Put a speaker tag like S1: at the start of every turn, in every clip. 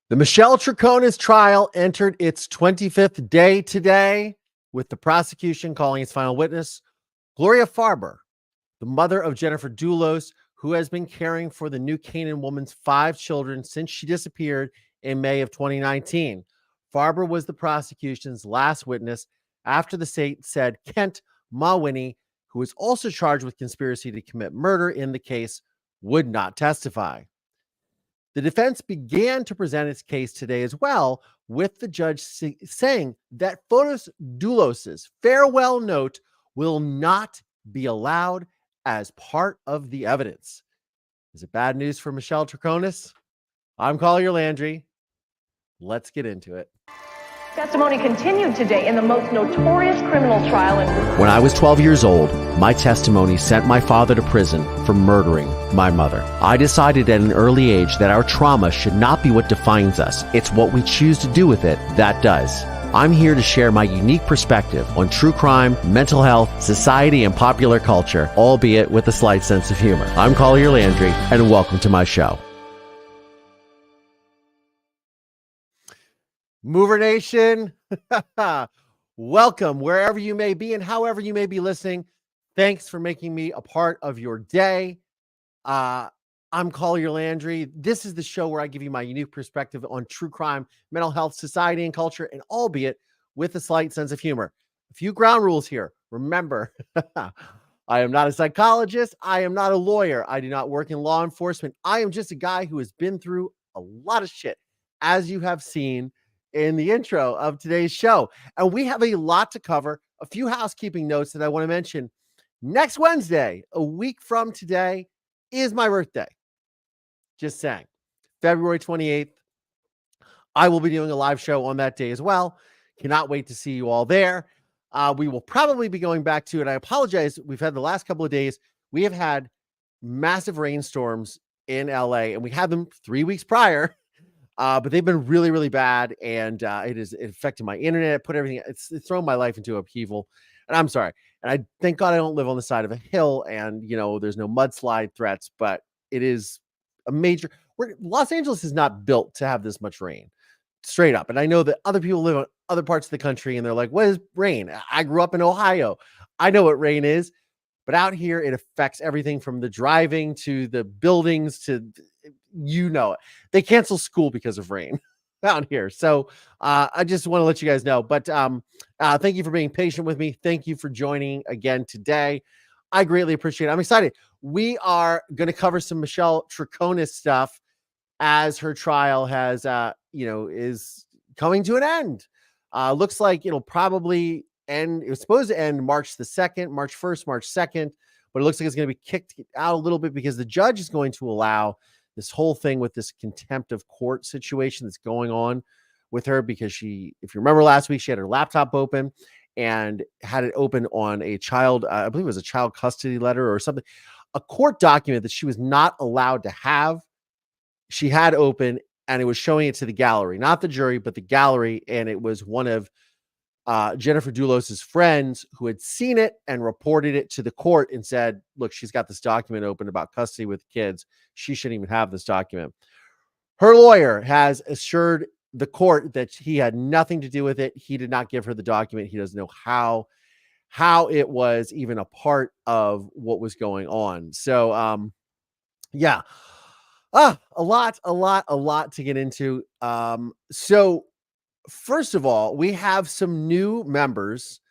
S1: The Michelle Troconis trial entered its 25th day today, with the prosecution calling its final witness Gloria Farber, the mother of Jennifer Dulos, who has been caring for the New Canaan woman's 5 children since she disappeared in May of 2019. Farber was the prosecution's last witness after the state said Kent Mawhinney, who is also charged with conspiracy to commit murder in the case, would not testify. The defense began to present its case today as well, with the judge saying that Fotis Dulos' farewell note will not be allowed as part of the evidence. Is it bad news for Michelle Troconis? I'm Collier Landry. Let's get into it.
S2: Testimony continued today in the most notorious criminal trial in...
S1: When I was 12 years old, my testimony sent my father to prison for murdering my mother. I decided at an early age that our trauma should not be what defines us. It's what we choose to do with it that does. I'm here to share my unique perspective on true crime, mental health, society, and popular culture, albeit with a slight sense of humor. I'm Collier Landry, and welcome to my show. Mover Nation, welcome wherever you may be and however you may be listening. Thanks for making me a part of your day. I'm Collier Landry. This is the show where I give you my unique perspective on true crime, mental health, society, and culture, and albeit with a slight sense of humor. A few ground rules here. Remember, I am not a psychologist. I am not a lawyer. I do not work in law enforcement. I am just a guy who has been through a lot of shit, as you have seen in the intro of today's show. And we have a lot to cover. A few housekeeping notes that I want to mention. Next Wednesday, a week from today, is my birthday. Just saying. February 28th. I will be doing a live show on that day as well. Cannot wait to see you all there. We will probably be going back to, and I apologize, we've had the last couple of days, we have had massive rainstorms in LA, and we had them 3 weeks prior. But they've been really, really bad, and it affected my internet, put everything, it's thrown my life into upheaval, and I'm sorry. And I thank God I don't live on the side of a hill, and there's no mudslide threats, but it is a major. Los Angeles is not built to have this much rain, straight up. And I know that other people live in other parts of the country, and they're like, "What is rain?" I grew up in Ohio. I know what rain is, but out here it affects everything from the driving to the buildings to. It. They cancel school because of rain out here. So I just want to let you guys know. But thank you for being patient with me. Thank you for joining again today. I greatly appreciate it. I'm excited. We are going to cover some Michelle Troconis stuff as her trial has, is coming to an end. Looks like it'll probably end. It was supposed to end March the 2nd, March 1st, March 2nd, but it looks like it's going to be kicked out a little bit because the judge is going to allow this whole thing with this contempt of court situation that's going on with her, because she, if you remember last week, she had her laptop open and had it open on a child, I believe it was a child custody letter or something, a court document that she was not allowed to have. She had open, and it was showing it to the gallery, not the jury, but the gallery. And it was one of Jennifer Dulos' friends who had seen it and reported it to the court and said, look, she's got this document open about custody with kids. She shouldn't even have this document. Her lawyer has assured the court that he had nothing to do with it. He did not give her the document. He doesn't know how it was even a part of what was going on. So, a lot to get into. So first of all, we have some new members.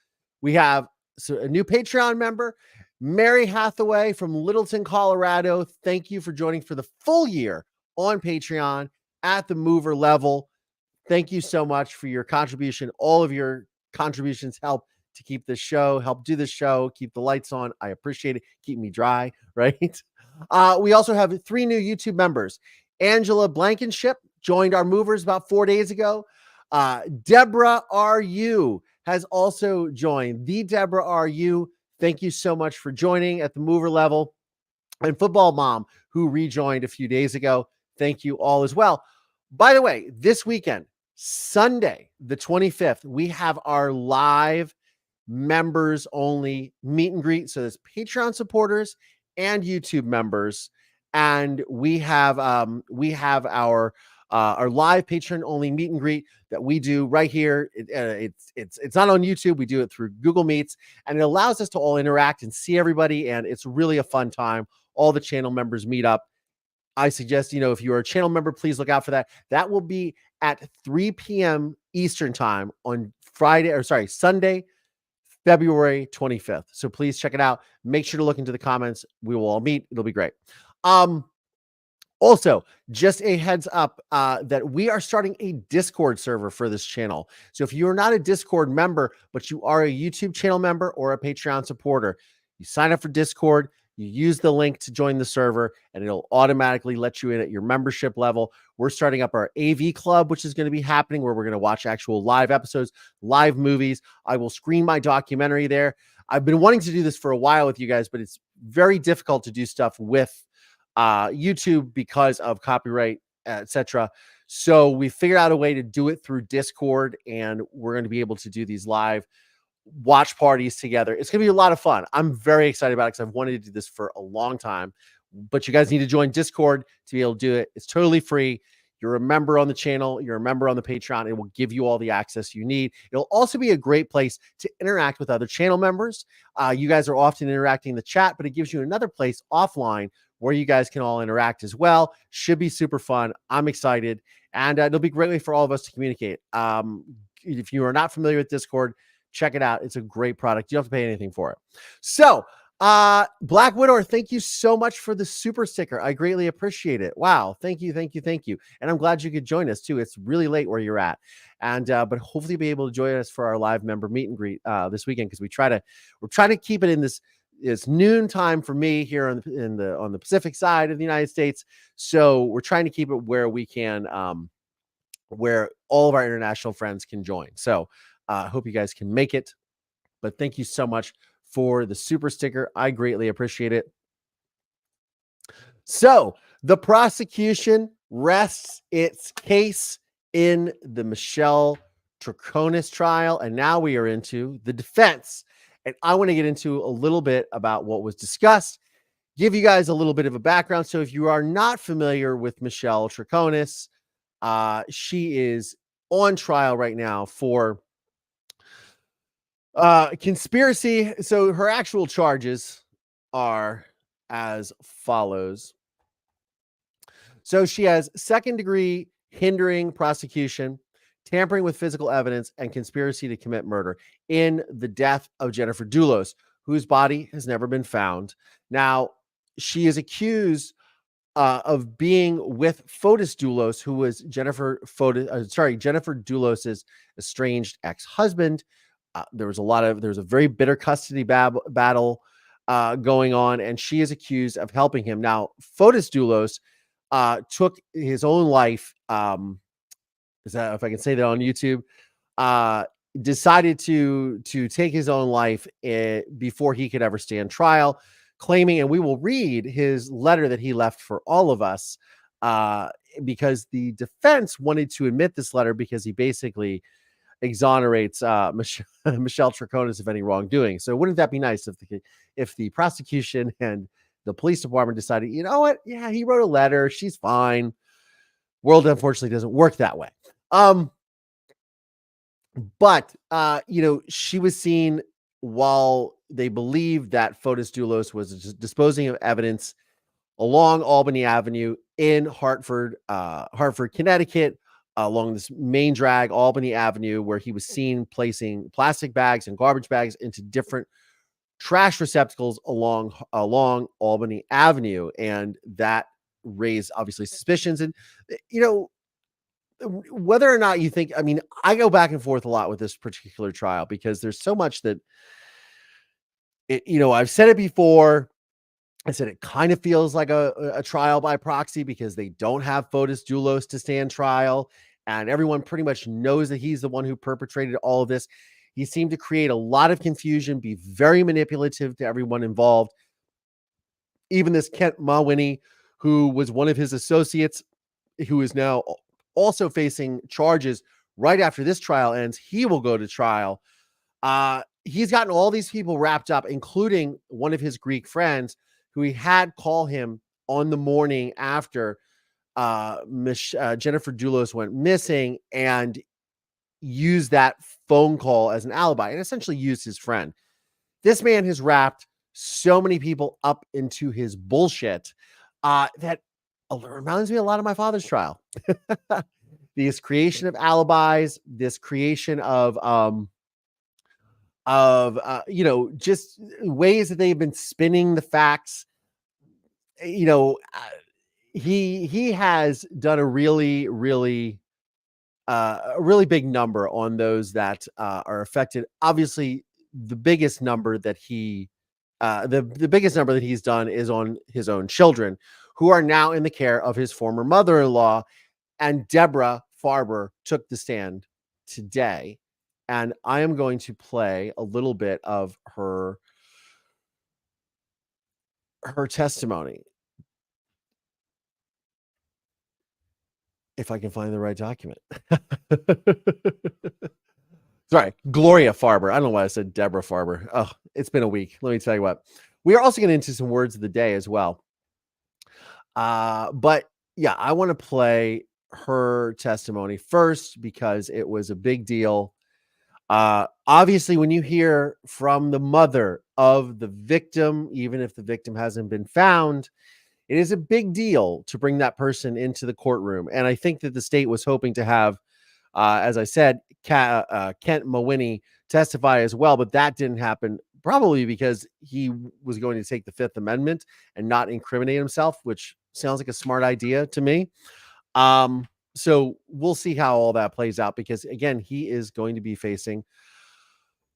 S1: We have a new Patreon member, Mary Hathaway from Littleton, Colorado. Thank you for joining for the full year on Patreon at the mover level. Thank you so much for your contribution. All of your contributions help to keep this show, help do this show, keep the lights on. I appreciate it. Keep me dry, right? We also have 3 new YouTube members. Angela Blankenship joined our movers about 4 days ago. Deborah R.U. has also joined. The Deborah R.U. Thank you so much for joining at the mover level. And Football Mom, who rejoined a few days ago. Thank you all as well. By the way, this weekend, Sunday, the 25th, we have our live members only meet and greet. So there's Patreon supporters and YouTube members and we have our live patron only meet and greet that we do right here. It's not on YouTube. We do it through Google Meets, and it allows us to all interact and see everybody, and it's really a fun time. All the channel members meet up. I suggest, if you're a channel member, please look out for that. That will be at 3 p.m. Eastern time on Sunday, February 25th. So please check it out. Make sure to look into the comments. We will all meet. It'll be great. Also, just a heads up that we are starting a Discord server for this channel. So if you're not a Discord member, but you are a YouTube channel member or a Patreon supporter, you sign up for Discord, you use the link to join the server, and it'll automatically let you in at your membership level. We're starting up our AV club, which is going to be happening, where we're going to watch actual live episodes, live movies. I will screen my documentary there. I've been wanting to do this for a while with you guys, but it's very difficult to do stuff with YouTube because of copyright, etc. So we figured out a way to do it through Discord, and we're going to be able to do these live watch parties together. It's going to be a lot of fun. I'm very excited about it because I've wanted to do this for a long time, but you guys need to join Discord to be able to do it. It's totally free. You're a member on the channel. You're a member on the Patreon. It will give you all the access you need. It'll also be a great place to interact with other channel members. You guys are often interacting in the chat, but it gives you another place offline where you guys can all interact as well. Should be super fun. I'm excited. And it'll be a great way for all of us to communicate. If you are not familiar with Discord, check it out. It's a great product. You don't have to pay anything for it. So, Black Widower, thank you so much for the super sticker. I greatly appreciate it. Wow. Thank you. And I'm glad you could join us too. It's really late where you're at. And, but hopefully you'll be able to join us for our live member meet and greet, this weekend. Cause we're trying to keep it in this noon time for me here on the Pacific side of the United States. So we're trying to keep it where we can, where all of our international friends can join. So, hope you guys can make it. But thank you so much for the super sticker. I greatly appreciate it. So the prosecution rests its case in the Michelle Troconis trial. And now we are into the defense. And I want to get into a little bit about what was discussed, give you guys a little bit of a background. So if you are not familiar with Michelle Troconis, she is on trial right now for conspiracy. So her actual charges are as follows. So she has second-degree hindering prosecution, tampering with physical evidence, and conspiracy to commit murder in the death of Jennifer Dulos, whose body has never been found. Now, she is accused of being with Fotis Dulos, who was Jennifer Dulos's estranged ex-husband. There was a very bitter custody battle going on, and she is accused of helping him. Now, Fotis Dulos took his own life. Is that, if I can say that on YouTube? Decided to take his own life before he could ever stand trial, claiming, and we will read his letter that he left for all of us, because the defense wanted to admit this letter because he basically exonerates Michelle Troconis of any wrongdoing. So wouldn't that be nice if the prosecution and the police department decided, you know what? Yeah, he wrote a letter. She's fine. World unfortunately doesn't work that way. But she was seen, while they believed that Fotis Dulos was just disposing of evidence along Albany Avenue in Hartford, Connecticut, along this main drag, Albany Avenue, where he was seen placing plastic bags and garbage bags into different trash receptacles along Albany Avenue. And that raised obviously suspicions. And, whether or not you think, I go back and forth a lot with this particular trial because there's so much that, I've said it before. I said it kind of feels like a trial by proxy because they don't have Fotis Dulos to stand trial, and everyone pretty much knows that he's the one who perpetrated all of this. He seemed to create a lot of confusion, be very manipulative to everyone involved. Even this Kent Mawhinney, who was one of his associates, who is now also facing charges right after this trial ends, he will go to trial. He's gotten all these people wrapped up, including one of his Greek friends, who he had call him on the morning after Jennifer Dulos went missing and used that phone call as an alibi and essentially used his friend. This man has wrapped so many people up into his bullshit that reminds me a lot of my father's trial. This creation of alibis, this creation of just ways that they've been spinning the facts. He has done a really big number on those that are affected. Obviously, the biggest number that he's done is on his own children, who are now in the care of his former mother-in-law. And Deborah Farber took the stand today, and I am going to play a little bit of her testimony. If I can find the right document. Sorry, Gloria Farber. I don't know why I said Deborah Farber. Oh, it's been a week. Let me tell you what. We are also getting into some words of the day as well. But yeah, I want to play her testimony first because it was a big deal. Obviously, when you hear from the mother of the victim, even if the victim hasn't been found, it is a big deal to bring that person into the courtroom. And I think that the state was hoping to have, as I said, Kent Mawhinney testify as well, but that didn't happen, probably because he was going to take the Fifth Amendment and not incriminate himself, which sounds like a smart idea to me. So we'll see how all that plays out, because again, he is going to be facing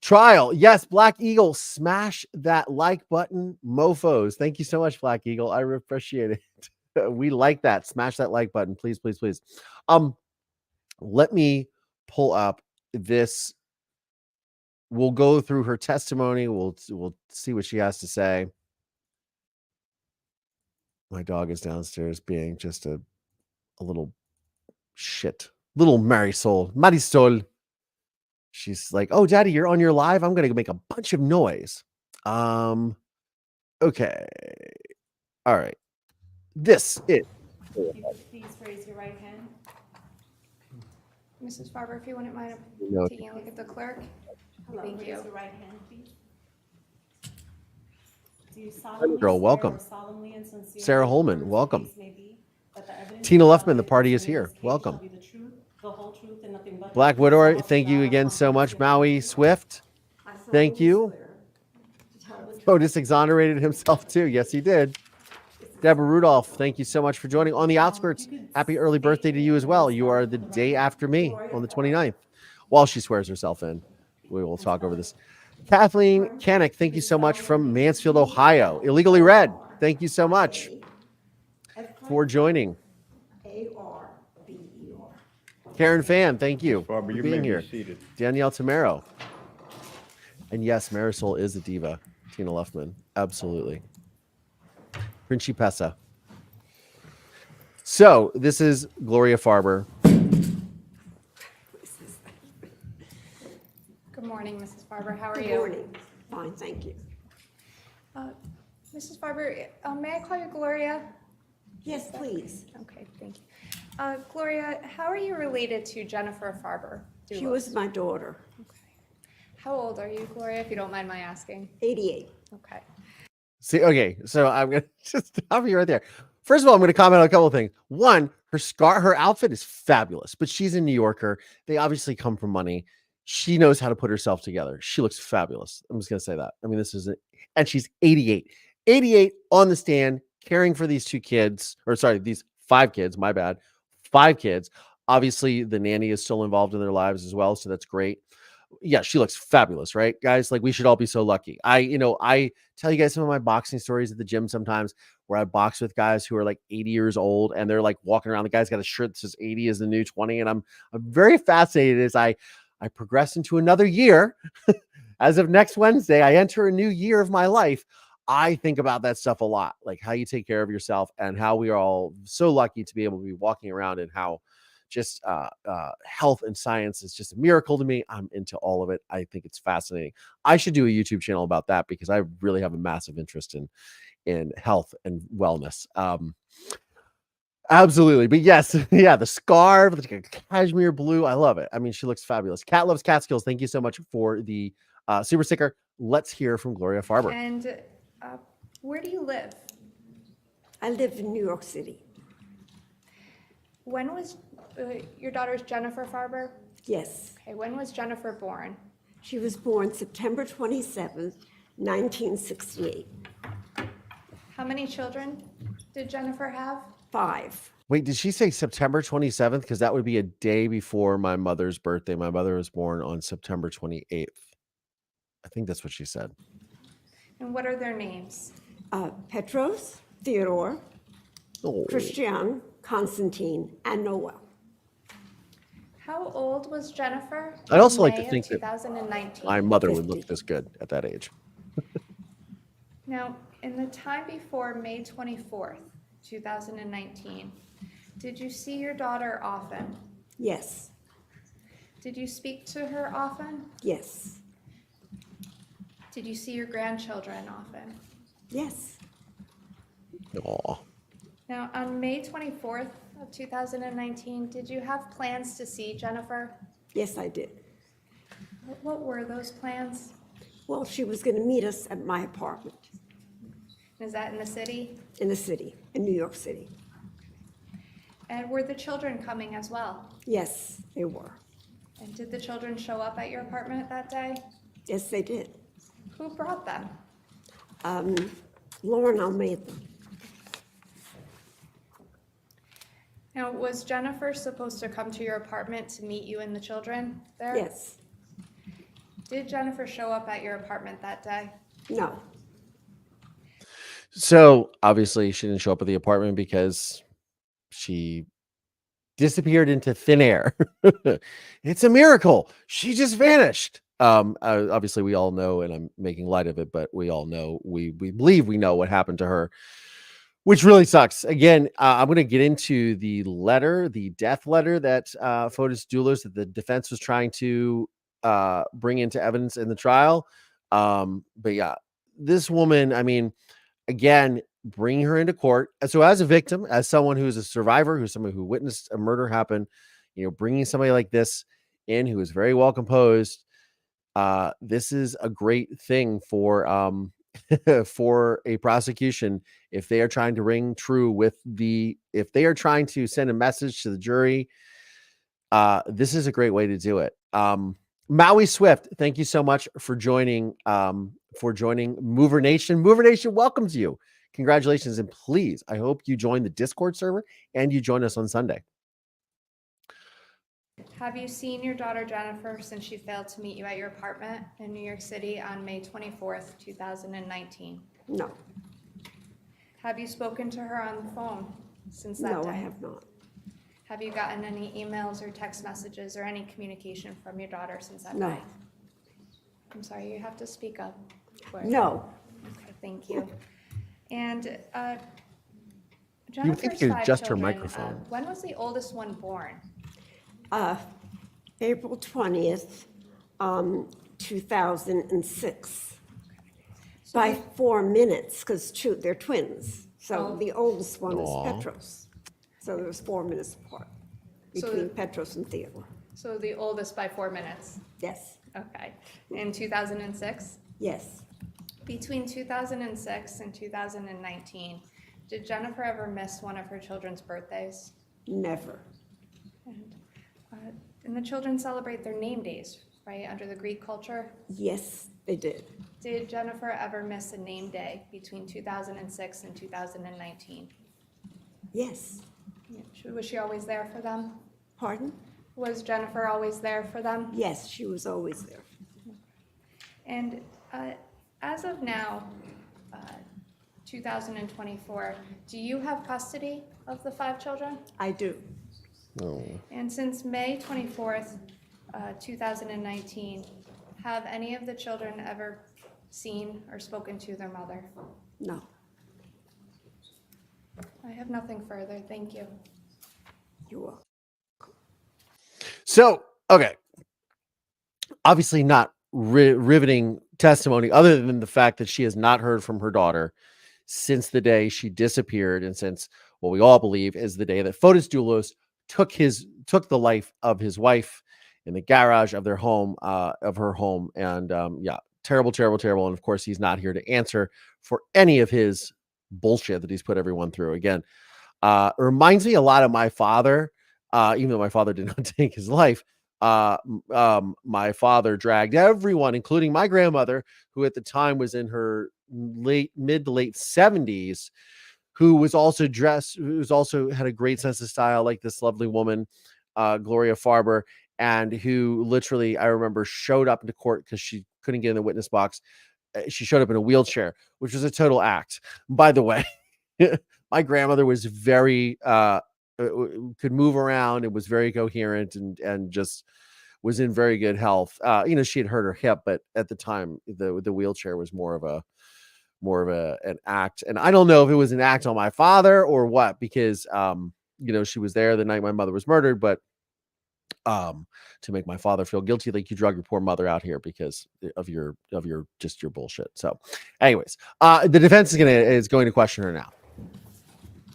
S1: trial. Yes, Black Eagle, smash that like button, mofos. Thank you so much, Black Eagle. I appreciate it. We like that. Smash that like button, please, please, please. Let me pull up this. We'll go through her testimony. We'll see what she has to say. My dog is downstairs being just a little shit. Little Marisol. She's like, "Oh, Daddy, you're on your live? I'm going to make a bunch of noise." Okay. All right. This is...
S3: Please raise your right hand.
S4: Mrs. Farber, if you wouldn't mind taking a look at the clerk.
S3: Hello,
S4: Thank
S3: raise
S4: you.
S3: your right hand, please. Do you solemnly
S1: Girl,
S3: swear
S1: welcome.
S3: or solemnly and sincerely,
S1: Sarah Holman,
S3: whatever the
S1: welcome.
S3: case may be, that the evidence
S1: Tina
S3: you
S1: Luffman, the
S3: provide
S1: party is
S3: concerning
S1: here.
S3: this case
S1: Welcome.
S3: shall be the truth, the whole truth, and nothing but the
S1: Black
S3: truth,
S1: Widower,
S3: so help
S1: thank you
S3: God,
S1: again
S3: upon
S1: so much.
S3: constitutional
S1: Maui
S3: authority.
S1: Swift,
S3: I
S1: thank
S3: solemnly
S1: you.
S3: swear to tell the truth.
S1: Fotis exonerated himself too. Yes, he did. Deborah Rudolph, thank you so much for joining. On the Outskirts, happy early birthday to you as well. You are the day after me on the 29th. While she swears herself in, we will talk over this. Kathleen Canick, thank you so much from Mansfield, Ohio. Illegally Read, thank you so much for joining.
S5: Farber,
S1: Karen Fan, thank you for
S5: you
S1: being
S5: may
S1: here.
S5: be seated.
S1: Danielle Tamero. And yes, Marisol is a diva. Tina Luffman, absolutely. Principessa. So this is Gloria Farber.
S4: Good morning, Mrs. Farber. How are
S6: Good
S4: you?
S6: morning. Fine, thank you.
S4: Mrs. Farber, may I call you Gloria?
S6: Yes, please.
S4: Okay, thank you. Gloria, how are you related to Jennifer Farber?
S6: She was my daughter,
S4: Okay. How old are you, Gloria, if you don't mind my asking?
S6: 88.
S4: Okay.
S1: See, okay, so I'm gonna just stop you right there. First of all, I'm gonna comment on a couple of things. One, her outfit is fabulous, but she's a New Yorker. They obviously come from money. She knows how to put herself together. She looks fabulous. I'm just gonna say that. I mean, this is it. And she's 88. 88 on the stand, caring for these these 5 kids, my bad. 5 kids. Obviously, the nanny is still involved in their lives as well, so that's great. Yeah, she looks fabulous, right, guys? Like, we should all be so lucky. I tell you guys some of my boxing stories at the gym sometimes, where I box with guys who are like 80 years old and they're like walking around. The guy's got a shirt that says 80 is the new 20, and I'm very fascinated as I progress into another year. As of next Wednesday, I enter a new year of my life. I think about that stuff a lot, like how you take care of yourself and how we are all so lucky to be able to be walking around and how just health and science is just a miracle to me. I'm into all of it. I think it's fascinating. I should do a YouTube channel about that because I really have a massive interest in health and wellness. Absolutely. But yes, yeah, the scarf, the cashmere blue. I love it. I mean, she looks fabulous. Cat loves Catskills. Thank you so much for the super sticker. Let's hear from Gloria Farber.
S4: And where do you live?
S6: I live in New York City.
S4: When was your daughter's Jennifer Farber?
S6: Yes.
S4: Okay, when was Jennifer born?
S6: She was born September 27th, 1968.
S4: How many children did Jennifer have?
S6: 5.
S1: Wait, did she say September 27th? Because that would be a day before my mother's birthday. My mother was born on September 28th. I think that's what she said.
S4: And what are their names?
S6: Petros, Theodore,
S1: Oh.
S6: Christian, Constantine, and Noel.
S4: How old was Jennifer?
S1: I'd also
S4: in
S1: like to
S4: May of
S1: think that
S4: 2019.
S1: My mother would
S6: 50.
S1: look this good at that age.
S4: Now, in the time before May 24th, 2019, did you see your daughter often?
S6: Yes.
S4: Did you speak to her often?
S6: Yes.
S4: Did you see your grandchildren often?
S6: Yes.
S1: Aw.
S4: Now, on May 24th of 2019, did you have plans to see Jennifer?
S6: Yes, I did.
S4: What were those plans?
S6: Well, she was going to meet us at my apartment
S4: Is that in the city?
S6: in the city, in New York City.
S4: And were the children coming as well?
S6: Yes, they were.
S4: And did the children show up at your apartment that day?
S6: Yes, they did.
S4: Who brought them?
S6: Lauren Almeida.
S4: Now, was Jennifer supposed to come to your apartment to meet you and the children there?
S6: Yes.
S4: Did Jennifer show up at your apartment that day?
S6: No.
S1: So obviously she didn't show up at the apartment because she disappeared into thin air. It's a miracle. She just vanished. Obviously we all know, and I'm making light of it, but we all know, we believe we know what happened to her, which really sucks. Again, I'm going to get into the letter, the death letter that Fotis Dulos, that the defense was trying to bring into evidence in the trial. But yeah, this woman, I mean, again, bringing her into court. So as a victim, as someone who's a survivor, who's someone who witnessed a murder happen, bringing somebody like this in who is very well composed, this is a great thing for for a prosecution if they are trying to ring true if they are trying to send a message to the jury. This is a great way to do it. Maui Swift, thank you so much for joining Mover Nation. Mover Nation welcomes you. Congratulations. And please, I hope you join the Discord server and you join us on Sunday.
S4: Have you seen your daughter Jennifer since she failed to meet you at your apartment in New York City on May 24th, 2019?
S6: No.
S4: Have you spoken to her on the phone since that
S6: No,
S4: day?
S6: I have not.
S4: Have you gotten any emails or text messages or any communication from your daughter since that
S6: No.
S4: day? I'm sorry, you have to speak up. Gloria.
S6: No.
S4: Okay, thank you. And
S1: You would
S4: Jennifer's
S1: think you could
S4: 5
S1: adjust her
S4: children,
S1: microphone.
S4: when was the oldest one born?
S6: April 20th, 2006. By 4 minutes, because they're twins. So the oldest one is
S1: Aw.
S6: Petros. So there was 4 minutes apart
S4: So-
S6: between Petros and Theodore.
S4: So the oldest by 4 minutes.
S6: Yes.
S4: Okay. In 2006?
S6: Yes.
S4: Between 2006 and 2019, did Jennifer ever miss one of her children's birthdays?
S6: Never.
S4: And the children celebrate their name days, right, under the Greek culture?
S6: Yes, they did.
S4: Did Jennifer ever miss a name day between 2006 and 2019?
S6: Yes.
S4: Was she always there for them?
S6: Pardon?
S4: Was Jennifer always there for them?
S6: Yes, she was always there.
S4: And as of now, 2024, do you have custody of the 5 children?
S6: I do.
S1: Oh.
S4: And since May 24th, 2019, have any of the children ever seen or spoken to their mother?
S6: No.
S4: I have nothing further. Thank you.
S6: You are.
S1: So, okay. Obviously not riveting testimony other than the fact that she has not heard from her daughter since the day she disappeared, and since what we all believe is the day that Fotis Dulos took the life of his wife in the garage of their home, of her home. And yeah, terrible, terrible, terrible. And of course, he's not here to answer for any of his bullshit that he's put everyone through. Again, it reminds me a lot of my father, even though my father did not take his life. My father dragged everyone, including my grandmother, who at the time was in her mid to late 70s, who was also had a great sense of style, like this lovely woman, Gloria Farber, and who literally, I remember, showed up into court because she couldn't get in the witness box. She showed up in a wheelchair, which was a total act, by the way. My grandmother was very could move around and was very coherent, and just was in very good health. She had hurt her hip, but at the time the wheelchair was more of an act. And I don't know if it was an act on my father or what, because she was there the night my mother was murdered, but to make my father feel guilty, like, you drug your poor mother out here because of your bullshit. So anyways, the defense is going to question her now.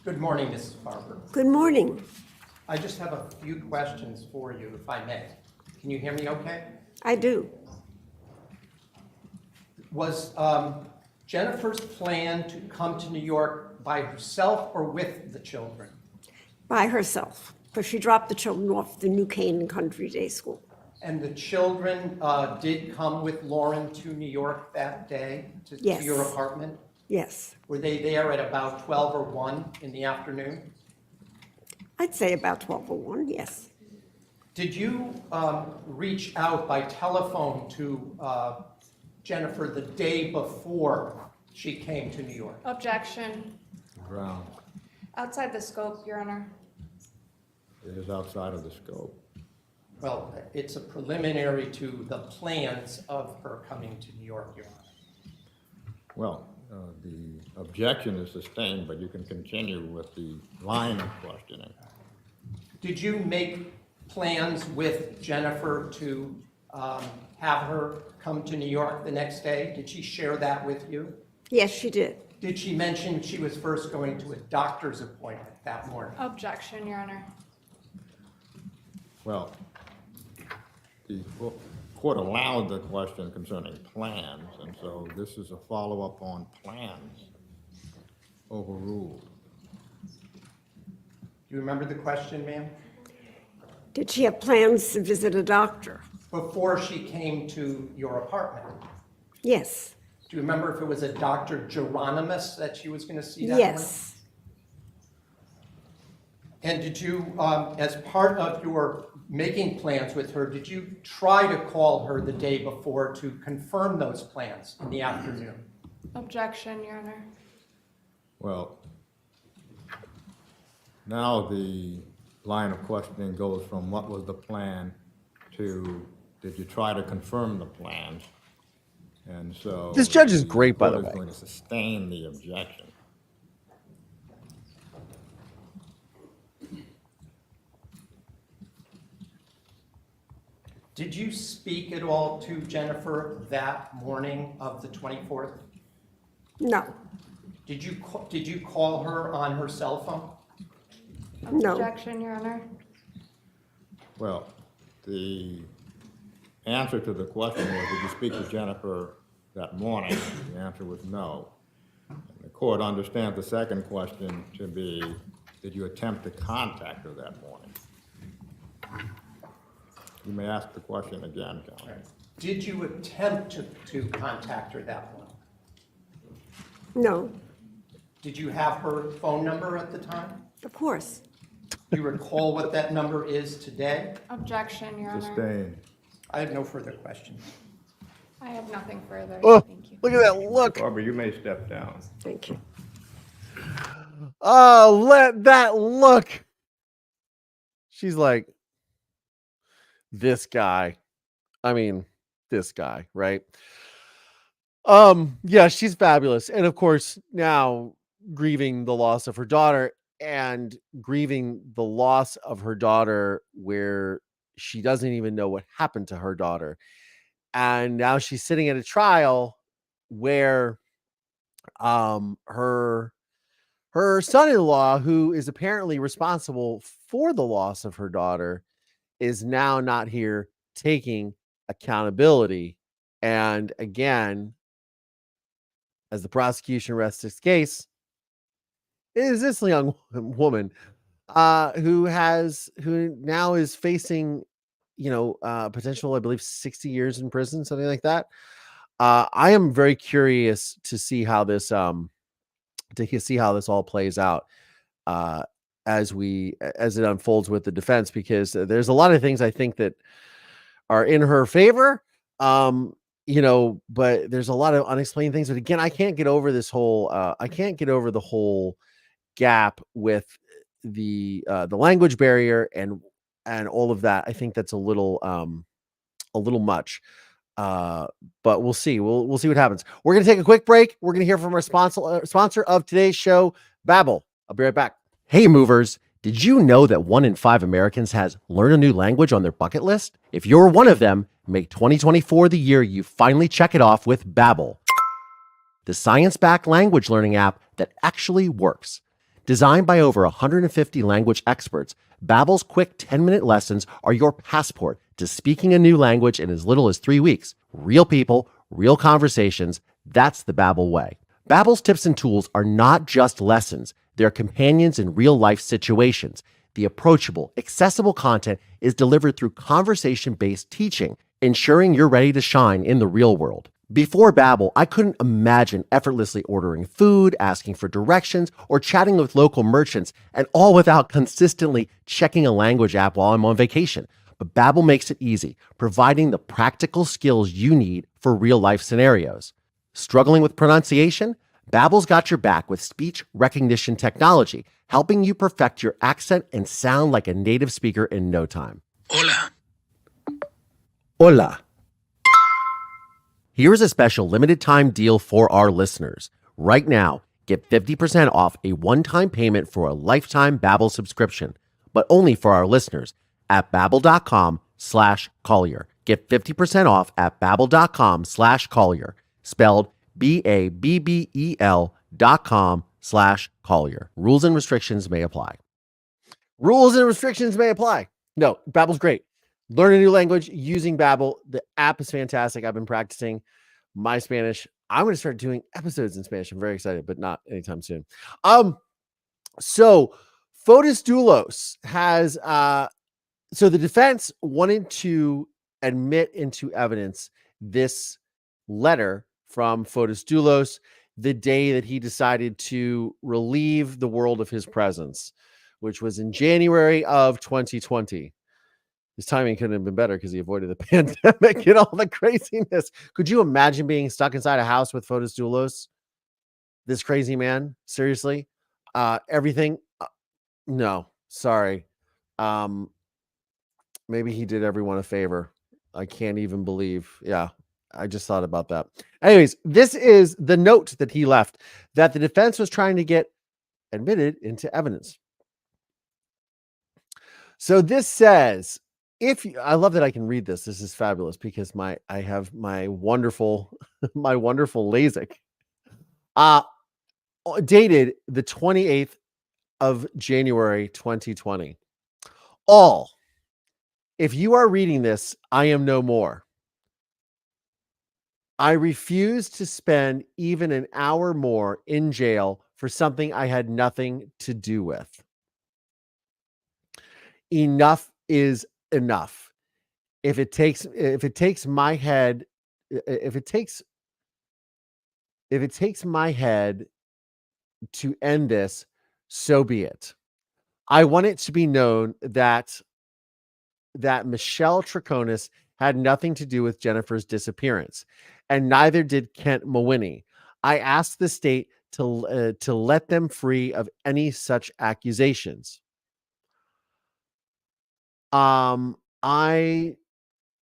S5: Good morning, Mrs. Farber.
S6: Good morning.
S5: I just have a few questions for you, if I may. Can you hear me okay?
S6: I do.
S5: Was Jennifer's plan to come to New York by herself or with the children?
S6: By herself, because she dropped the children off at the New Canaan Country Day School.
S5: And the children did come with Lauren to New York that day to
S6: Yes.
S5: your apartment?
S6: Yes.
S5: Were they there at about 12 or 1 in the afternoon?
S6: I'd say about 12:01, yes.
S5: Did you reach out by telephone to Jennifer the day before she came to New York?
S4: Objection.
S7: Ground.
S4: Outside the scope, Your Honor.
S7: It is outside of the scope.
S5: Well, it's a preliminary to the plans of her coming to New York, Your Honor.
S7: Well, the objection is sustained, but you can continue with the line of questioning.
S5: Did you make plans with Jennifer to have her come to New York the next day? Did she share that with you?
S6: Yes, she did.
S5: Did she mention she was first going to a doctor's appointment that morning?
S4: Objection, Your Honor.
S7: Well, the court allowed the question concerning plans, and so this is a follow-up on plans. Overruled.
S5: Do you remember the question, ma'am?
S6: Did she have plans to visit a doctor?
S5: Before she came to your apartment?
S6: Yes.
S5: Do you remember if it was a Dr. Geronimus that she was going to see that morning?
S6: Yes.
S5: And did you, as part of your making plans with her, did you try to call her the day before to confirm those plans in the afternoon?
S4: Objection, Your Honor.
S7: Well, now the line of questioning goes from what was the plan to did you try to confirm the plans? And so
S1: This judge is great, by the
S7: court
S1: way.
S7: is going to sustain the objection.
S5: Did you speak at all to Jennifer that morning of the 24th?
S6: No.
S5: Did you call her on her cell phone?
S6: No.
S4: Objection, Your Honor.
S7: Well, the answer to the question was, did you speak to Jennifer that morning? The answer was no. And the court understands the second question to be, did you attempt to contact her that morning? You may ask the question again, Counsel.
S5: Did you attempt to contact her that morning?
S6: No.
S5: Did you have her phone number at the time?
S6: Of course.
S5: Do you recall what that number is today?
S4: Objection, Your Honor.
S7: Sustained.
S5: I have no further questions.
S4: I have nothing further.
S1: Oh,
S4: Thank you.
S1: look at that look.
S7: Barbara, you may step down.
S6: Thank you.
S1: Oh, let that look. She's like, this guy. I mean, this guy, right? Yeah, she's fabulous. And of course, now grieving the loss of her daughter, and grieving the loss of her daughter where she doesn't even know what happened to her daughter. And now she's sitting at a trial where her son-in-law, who is apparently responsible for the loss of her daughter, is now not here taking accountability. And again, as the prosecution rests its case, is this young woman who now is facing, potential, I believe, 60 years in prison, something like that. I am very curious to see how this all plays out as it unfolds with the defense, because there's a lot of things I think that are in her favor. But there's a lot of unexplained things. But again, I can't get over the whole gap with the language barrier and all of that. I think that's a little much. But we'll see. We'll see what happens. We're going to take a quick break. We're going to hear from our sponsor of today's show, Babbel. I'll be right back. Hey, movers. Did you know that 1 in 5 Americans has learn a new language on their bucket list? If you're one of them, make 2024 the year you finally check it off with Babbel, the science-backed language learning app that actually works. Designed by over 150 language experts, Babbel's quick 10-minute lessons are your passport to speaking a new language in as little as 3 weeks. Real people, real conversations. That's the Babbel way. Babbel's tips and tools are not just lessons. They're companions in real-life situations. The approachable, accessible content is delivered through conversation-based teaching, ensuring you're ready to shine in the real world. Before Babbel, I couldn't imagine effortlessly ordering food, asking for directions, or chatting with local merchants, and all without consistently checking a language app while I'm on vacation. But Babbel makes it easy, providing the practical skills you need for real-life scenarios. Struggling with pronunciation? Babbel's got your back with speech recognition technology, helping you perfect your accent and sound like a native speaker in no time.
S8: Hola.
S1: Hola. Here's a special limited time deal for our listeners. Right now, get 50% off a one-time payment for a lifetime Babbel subscription, but only for our listeners at babbel.com/Collier. Get 50% off at babbel.com/Collier, spelled BABBEL.com/Collier. Rules and restrictions may apply. Rules and restrictions may apply. No, Babbel's great. Learn a new language using Babbel. The app is fantastic. I've been practicing my Spanish. I'm going to start doing episodes in Spanish. I'm very excited, but not anytime soon. So Fotis Dulos has, so the defense wanted to admit into evidence this letter from Fotis Dulos the day that he decided to relieve the world of his presence, which was in January of 2020. His timing couldn't have been better because he avoided the pandemic and all the craziness. Could you imagine being stuck inside a house with Fotis Dulos? This crazy man? Seriously? Everything? No, sorry. Maybe he did everyone a favor. I can't even believe. Yeah, I just thought about that. Anyways, this is the note that he left that the defense was trying to get admitted into evidence. So this says, I love that I can read this. This is fabulous because I have my wonderful LASIK. Dated the 28th of January 2020. All, if you are reading this, I am no more. I refuse to spend even an hour more in jail for something I had nothing to do with. Enough is enough. If it takes my head to end this, so be it. I want it to be known that Michelle Troconis had nothing to do with Jennifer's disappearance, and neither did Kent Mawhinney. I asked the state to let them free of any such accusations. I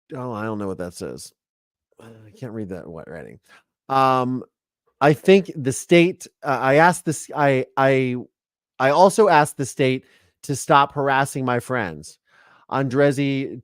S1: don't know what that says. I can't read that wet writing. I think the state. I also asked the state to stop harassing my friends. Andrezi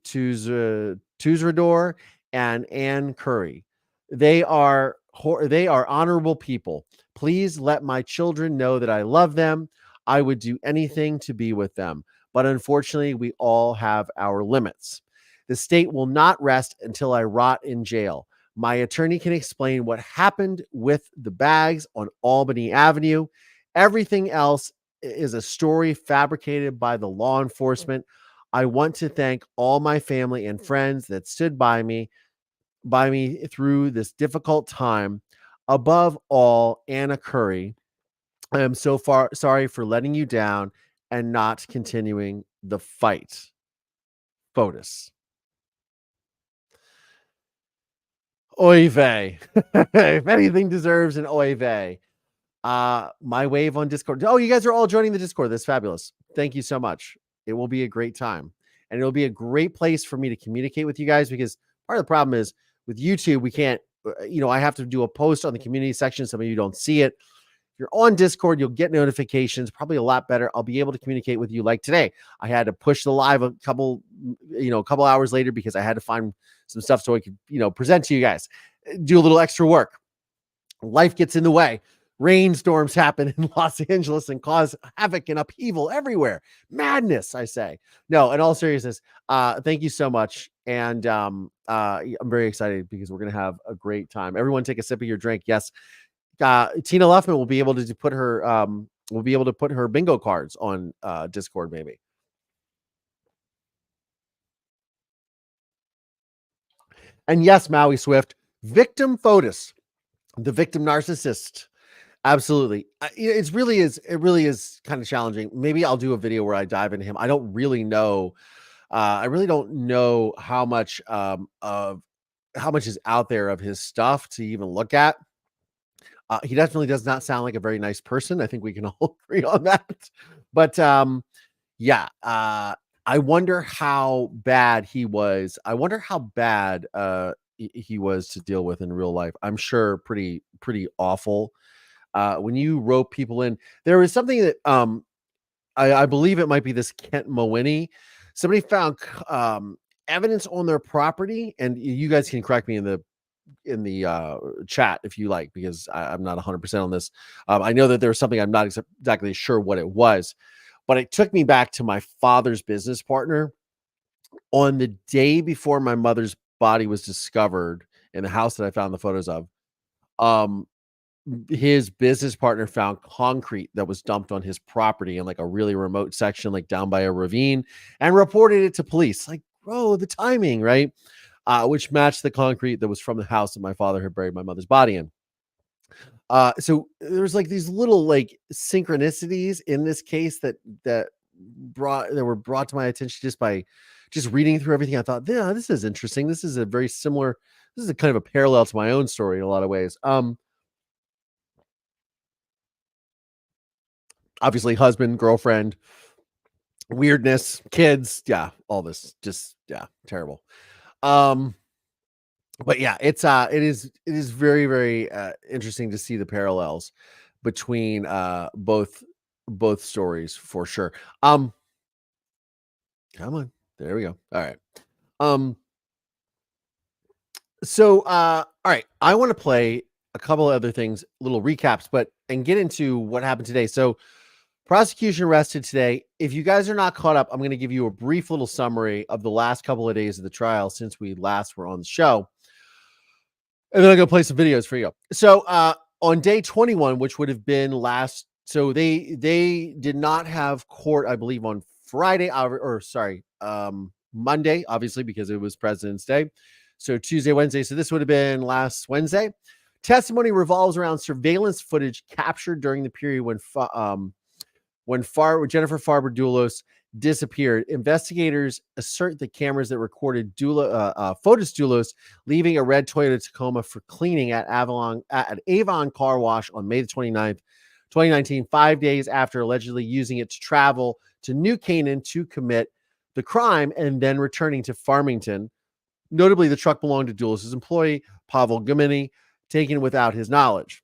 S1: Tuzrador, and Ann Curry. They are honorable people. Please let my children know that I love them. I would do anything to be with them. But unfortunately, we all have our limits. The state will not rest until I rot in jail. My attorney can explain what happened with the bags on Albany Avenue. Everything else is a story fabricated by the law enforcement. I want to thank all my family and friends that stood by me through this difficult time. Above all, Anna Curry, I am so far sorry for letting you down and not continuing the fight. Fotis. Oy vey. If anything deserves an oy vey. My wave on Discord. Oh, you guys are all joining the Discord. That's fabulous. Thank you so much. It will be a great time. And it'll be a great place for me to communicate with you guys, because part of the problem is with YouTube, we can't, I have to do a post on the community section. Some of you don't see it. If you're on Discord, you'll get notifications, probably a lot better. I'll be able to communicate with you. Like today, I had to push the live a couple hours later because I had to find some stuff so I could, present to you guys, do a little extra work. Life gets in the way. Rainstorms happen in Los Angeles and cause havoc and upheaval everywhere. Madness, I say. No, in all seriousness, thank you so much. And I'm very excited because we're going to have a great time. Everyone take a sip of your drink. Yes. Tina Luffman will be able to put her bingo cards on Discord, maybe. And yes, Maui Swift, victim Fotis, the victim narcissist. Absolutely. It really is kind of challenging. Maybe I'll do a video where I dive into him. I don't really know. I really don't know how much is out there of his stuff to even look at. He definitely does not sound like a very nice person. I think we can all agree on that. But yeah, I wonder how bad he was. I wonder how bad he was to deal with in real life. I'm sure pretty awful. When you rope people in, there was something that I believe it might be this Kent Mowini. Somebody found evidence on their property, and you guys can correct me in the chat if you like, because I'm not 100% on this. I know that there was something I'm not exactly sure what it was, but it took me back to my father's business partner on the day before my mother's body was discovered in the house that I found the photos of. His business partner found concrete that was dumped on his property in like a really remote section, like down by a ravine, and reported it to police. Like, bro, the timing, right? Which matched the concrete that was from the house that my father had buried my mother's body in. So there's like these little like synchronicities in this case that were brought to my attention just by reading through everything. I thought, yeah, this is interesting. This is a kind of a parallel to my own story in a lot of ways. Obviously, husband, girlfriend, weirdness, kids, yeah, all this, just terrible. But yeah, it is very, very interesting to see the parallels between both stories for sure. Come on, there we go. All right. So all right, I want to play a couple of other things, little recaps, and get into what happened today. So prosecution rested today. If you guys are not caught up, I'm going to give you a brief little summary of the last couple of days of the trial since we last were on the show. And then I'm going to play some videos for you. So on day 21, which would have been last, so they did not have court, I believe, on Friday, Monday, obviously, because it was President's Day. So Tuesday, Wednesday. So this would have been last Wednesday. Testimony revolves around surveillance footage captured during the period when Jennifer Farber Dulos disappeared. Investigators assert the cameras that recorded Fotis Dulos leaving a red Toyota Tacoma for cleaning at Avon Car Wash on May the 29th, 2019, 5 days after allegedly using it to travel to New Canaan to commit the crime and then returning to Farmington. Notably, the truck belonged to Dulos' employee, Pavel Gumini, taken without his knowledge.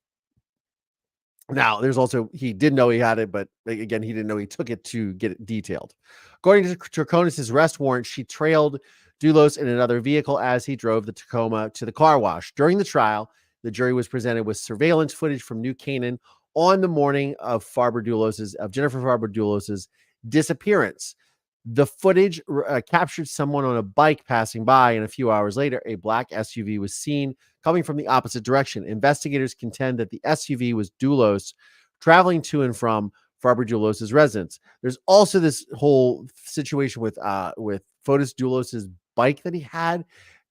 S1: Now, there's also, he did know he had it, but again, he didn't know he took it to get it detailed. According to Troconis' arrest warrant, she trailed Dulos in another vehicle as he drove the Tacoma to the car wash. During the trial, the jury was presented with surveillance footage from New Canaan on the morning of Jennifer Farber Dulos's disappearance. The footage captured someone on a bike passing by, and a few hours later, a black SUV was seen coming from the opposite direction. Investigators contend that the SUV was Dulos traveling to and from Farber Dulos's residence. There's also this whole situation with Fotis Dulos's bike that he had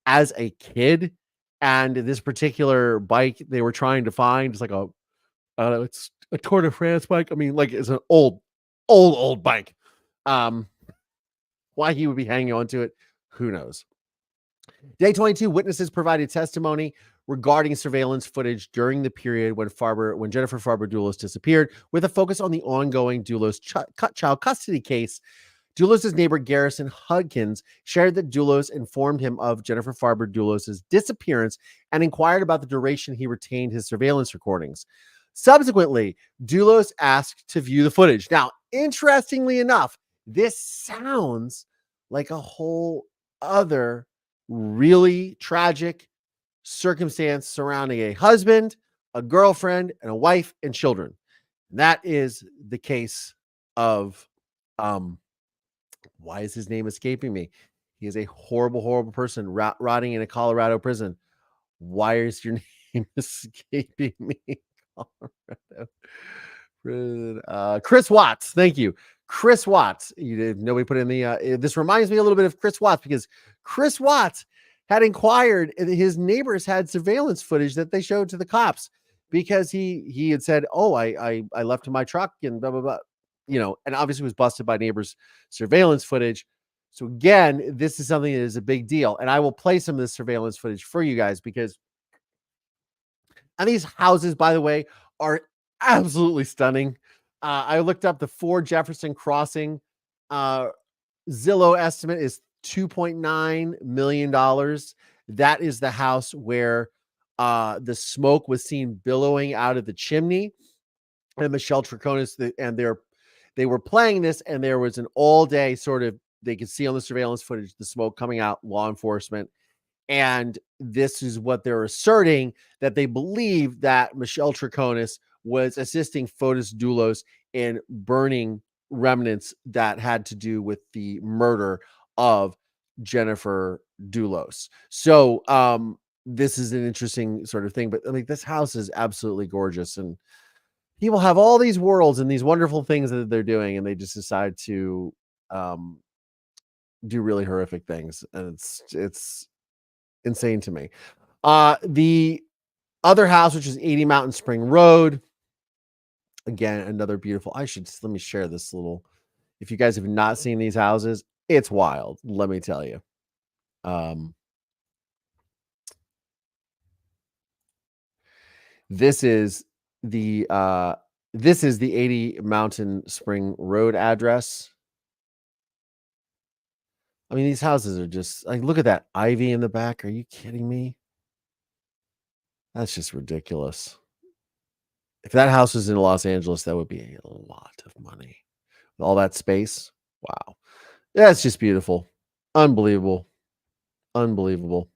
S1: as a kid, and this particular bike they were trying to find is like it's a Tour de France bike. I mean, like it's an old bike. Why he would be hanging on to it, who knows? Day 22, witnesses provided testimony regarding surveillance footage during the period when Jennifer Farber Dulos disappeared, with a focus on the ongoing Dulos child custody case. Dulos' neighbor Garrison Hudkins shared that Dulos informed him of Jennifer Farber Dulos' disappearance and inquired about the duration he retained his surveillance recordings. Subsequently, Dulos asked to view the footage. Now, interestingly enough, this sounds like a whole other really tragic circumstance surrounding a husband, a girlfriend, and a wife and children. And that is the case of, why is his name escaping me? He is a horrible, horrible person rotting in a Colorado prison. Why is your name escaping me? Colorado. Chris Watts. Thank you. Chris Watts. Nobody put in the, this reminds me a little bit of Chris Watts, because Chris Watts had inquired, his neighbors had surveillance footage that they showed to the cops, because he had said, oh, I left in my truck and blah, blah, blah, and obviously was busted by neighbors' surveillance footage. So again, this is something that is a big deal. And I will play some of this surveillance footage for you guys, because, and these houses, by the way, are absolutely stunning. I looked up the 4 Jefferson Crossing. Zillow estimate is $2.9 million. That is the house where the smoke was seen billowing out of the chimney. And Michelle Troconis, and they were playing this, and there was an all-day sort of, they could see on the surveillance footage the smoke coming out, law enforcement. And this is what they're asserting, that they believe that Michelle Troconis was assisting Fotis Dulos in burning remnants that had to do with the murder of Jennifer Dulos. So this is an interesting sort of thing, but I mean, this house is absolutely gorgeous, and people have all these worlds and these wonderful things that they're doing, and they just decide to do really horrific things, and it's insane to me. The other house, which is 80 Mountain Spring Road, again, another beautiful. Let me share this little. If you guys have not seen these houses, it's wild. Let me tell you. This is the 80 Mountain Spring Road address. I mean, these houses are just like, look at that ivy in the back. Are you kidding me? That's just ridiculous. If that house was in Los Angeles, that would be a lot of money. With all that space. Wow. That's just beautiful. Unbelievable. Unbelievable.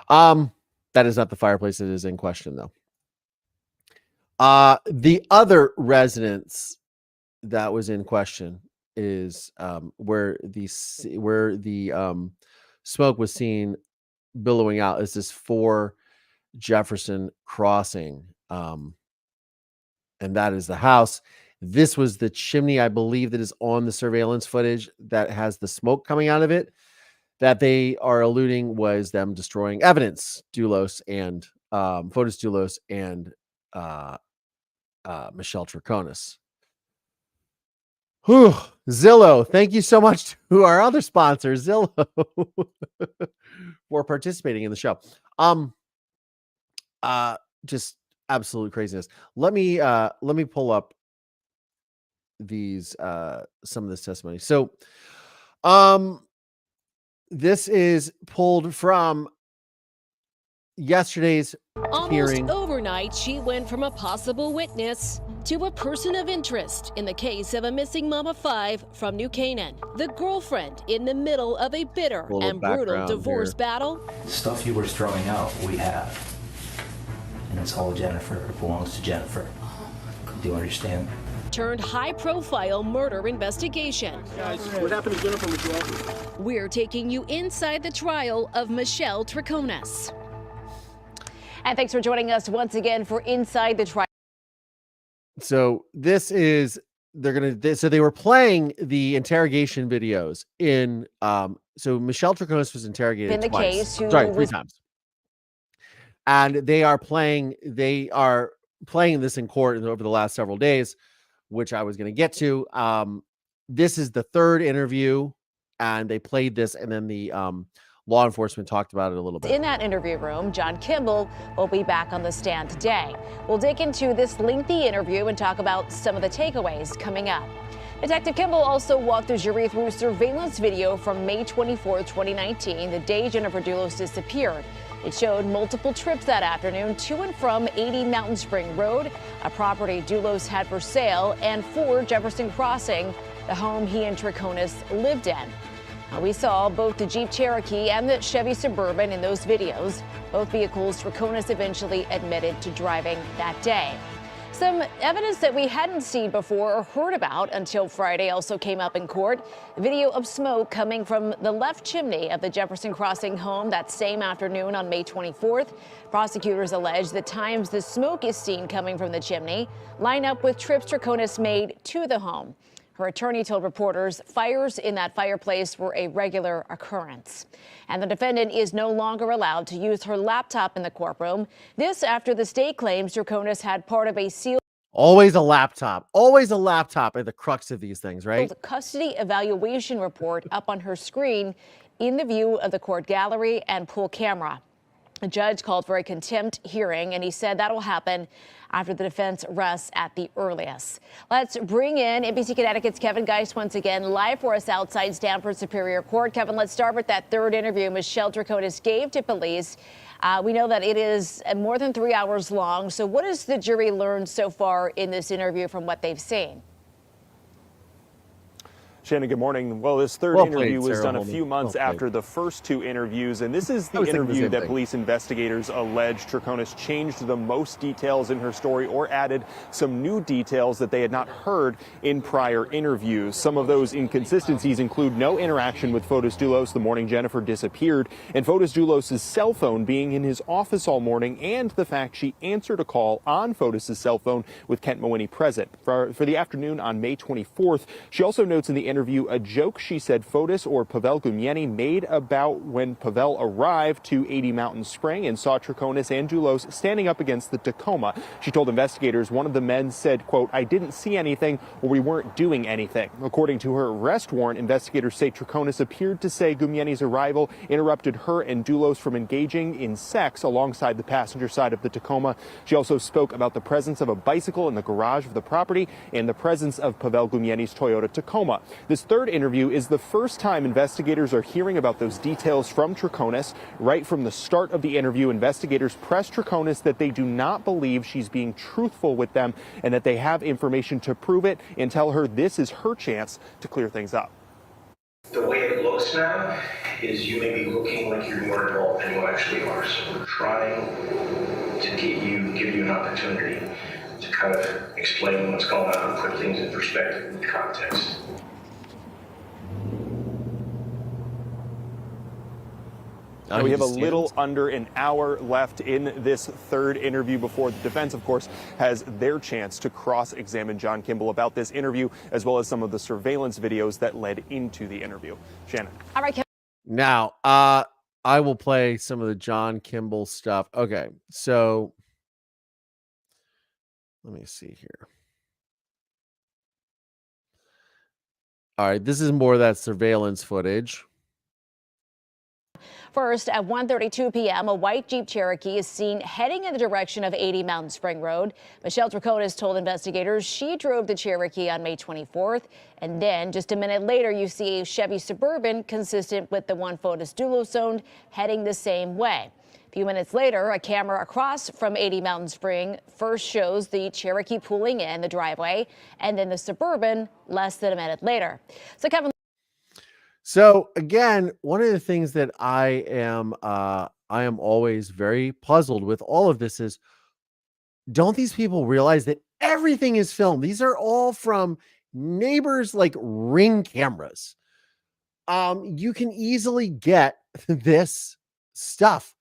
S1: That is not the fireplace that is in question, though. The other residence that was in question is where the smoke was seen billowing out, is this 4 Jefferson Crossing. And that is the house. This was the chimney, I believe, that is on the surveillance footage that has the smoke coming out of it, that they are alluding was them destroying evidence. Dulos and Fotis Dulos and Michelle Troconis. Whew. Zillow, thank you so much to our other sponsor, Zillow, for participating in the show. Just absolute craziness. Let me pull up these some of this testimony. So this is pulled from yesterday's hearing.
S8: Almost over. Overnight, she went from a possible witness to a person of interest in the case of a missing mom of 5 from New Canaan. The girlfriend in the middle of a bitter and brutal divorce battle.
S9: Stuff you were throwing out, we have. And it's all Jennifer. It belongs to Jennifer. Do you understand?
S8: Turned high-profile murder investigation.
S10: Guys, what happened to Jennifer Michelle?
S8: We're taking you inside the trial of Michelle Troconis.
S2: And thanks for joining us once again for Inside the Trial.
S1: So this is so they were playing the interrogation videos in so Michelle Troconis was interrogated
S2: In the
S1: twice.
S2: case, who
S1: Sorry, 3
S2: was-
S1: times. And they are playing this in court over the last several days, which I was going to get to. This is the 3rd interview, and they played this, and then the law enforcement talked about it a little bit.
S2: In that interview room, John Kimball will be back on the stand today. We'll dig into this lengthy interview and talk about some of the takeaways coming up. Detective Kimball also walked the jury through surveillance video from May 24, 2019, the day Jennifer Dulos disappeared. It showed multiple trips that afternoon to and from 80 Mountain Spring Road, a property Dulos had for sale, and 4 Jefferson Crossing, the home he and Troconis lived in. We saw both the Jeep Cherokee and the Chevy Suburban in those videos. Both vehicles Troconis eventually admitted to driving that day. Some evidence that we hadn't seen before or heard about until Friday also came up in court. Video of smoke coming from the left chimney of the Jefferson Crossing home that same afternoon on May 24th. Prosecutors allege the times the smoke is seen coming from the chimney line up with trips Troconis made to the home. Her attorney told reporters fires in that fireplace were a regular occurrence. And the defendant is no longer allowed to use her laptop in the courtroom. This after the state claims Troconis had part of a sealed
S1: Always a laptop at the crux of these things, right?
S2: custody evaluation report up on her screen in the view of the court gallery and pool camera. A judge called for a contempt hearing, and he said that'll happen after the defense rests at the earliest. Let's bring in NBC Connecticut's Kevin Geist once again, live for us outside Stamford Superior Court. Kevin, let's start with that 3rd interview Michelle Troconis gave to police. We know that it is more than 3 hours long. So what has the jury learned so far in this interview from what they've seen?
S11: Shannon, good morning. Well, this 3rd interview was done a few months after the first 2 interviews, and this is the interview that police investigators allege Troconis changed the most details in her story or added some new details that they had not heard in prior interviews. Some of those inconsistencies include no interaction with Fotis Dulos the morning Jennifer disappeared, and Fotis Dulos' cell phone being in his office all morning, and the fact she answered a call on Fotis' cell phone with Kent Mawhinney present. For the afternoon on May 24th, she also notes in the interview a joke she said Fotis or Pavel Gumieni made about when Pavel arrived to 80 Mountain Spring and saw Troconis and Dulos standing up against the Tacoma. She told investigators one of the men said, quote, "I didn't see anything or we weren't doing anything." According to her arrest warrant, investigators say Troconis appeared to say Gumieni's arrival interrupted her and Dulos from engaging in sex alongside the passenger side of the Tacoma. She also spoke about the presence of a bicycle in the garage of the property and the presence of Pavel Gumieni's Toyota Tacoma. This 3rd interview is the first time investigators are hearing about those details from Troconis. Right from the start of the interview, investigators pressed Troconis that they do not believe she's being truthful with them and that they have information to prove it, and tell her this is her chance to clear things up.
S12: The way it looks now is you may be looking like you're more adult than you actually are. So we're trying to give you an opportunity to kind of explain what's going on and put things in perspective and context.
S11: Now we have a little under an hour left in this 3rd interview before the defense, of course, has their chance to cross-examine John Kimball about this interview, as well as some of the surveillance videos that led into the interview. Shannon.
S2: All right,
S1: Now, I will play some of the John Kimball stuff. Okay, so let me see here. All right, this is more of that surveillance footage.
S2: First, at 1:32 p.m., a white Jeep Cherokee is seen heading in the direction of 80 Mountain Spring Road. Michelle Troconis told investigators she drove the Cherokee on May 24th. And then just a minute later, you see a Chevy Suburban consistent with the one Fotis Dulos owned heading the same way. A few minutes later, a camera across from 80 Mountain Spring first shows the Cherokee pulling in the driveway and then the Suburban less than a minute later. So Kevin.
S1: So again, one of the things that I am always very puzzled with all of this is, don't these people realize that everything is filmed? These are all from neighbors, like Ring cameras. You can easily get this stuff.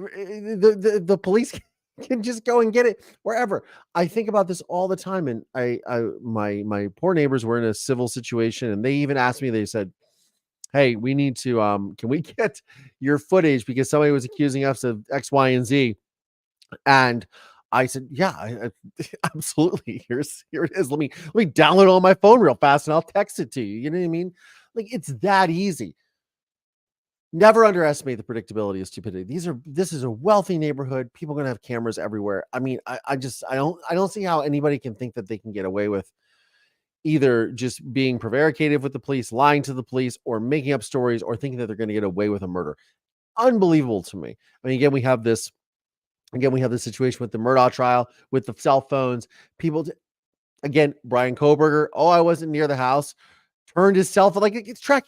S1: The police can just go and get it wherever. I think about this all the time, and my poor neighbors were in a civil situation, and they even asked me. They said, "Hey, we need to can we get your footage because somebody was accusing us of X, Y, and Z?" And I said, "Yeah, I absolutely. Here it is. Let me download it on my phone real fast, and I'll text it to you." You know what I mean? Like, it's that easy. Never underestimate the predictability of stupidity. This is a wealthy neighborhood. People are gonna have cameras everywhere. I mean, I don't see how anybody can think that they can get away with either just being prevaricative with the police, lying to the police, or making up stories, or thinking that they're going to get away with a murder. Unbelievable to me. I mean, again, we have this situation with the Murdaugh trial, with the cell phones. Again, Brian Koberger. Oh, I wasn't near the house. Turned his cell phone. Like, it's track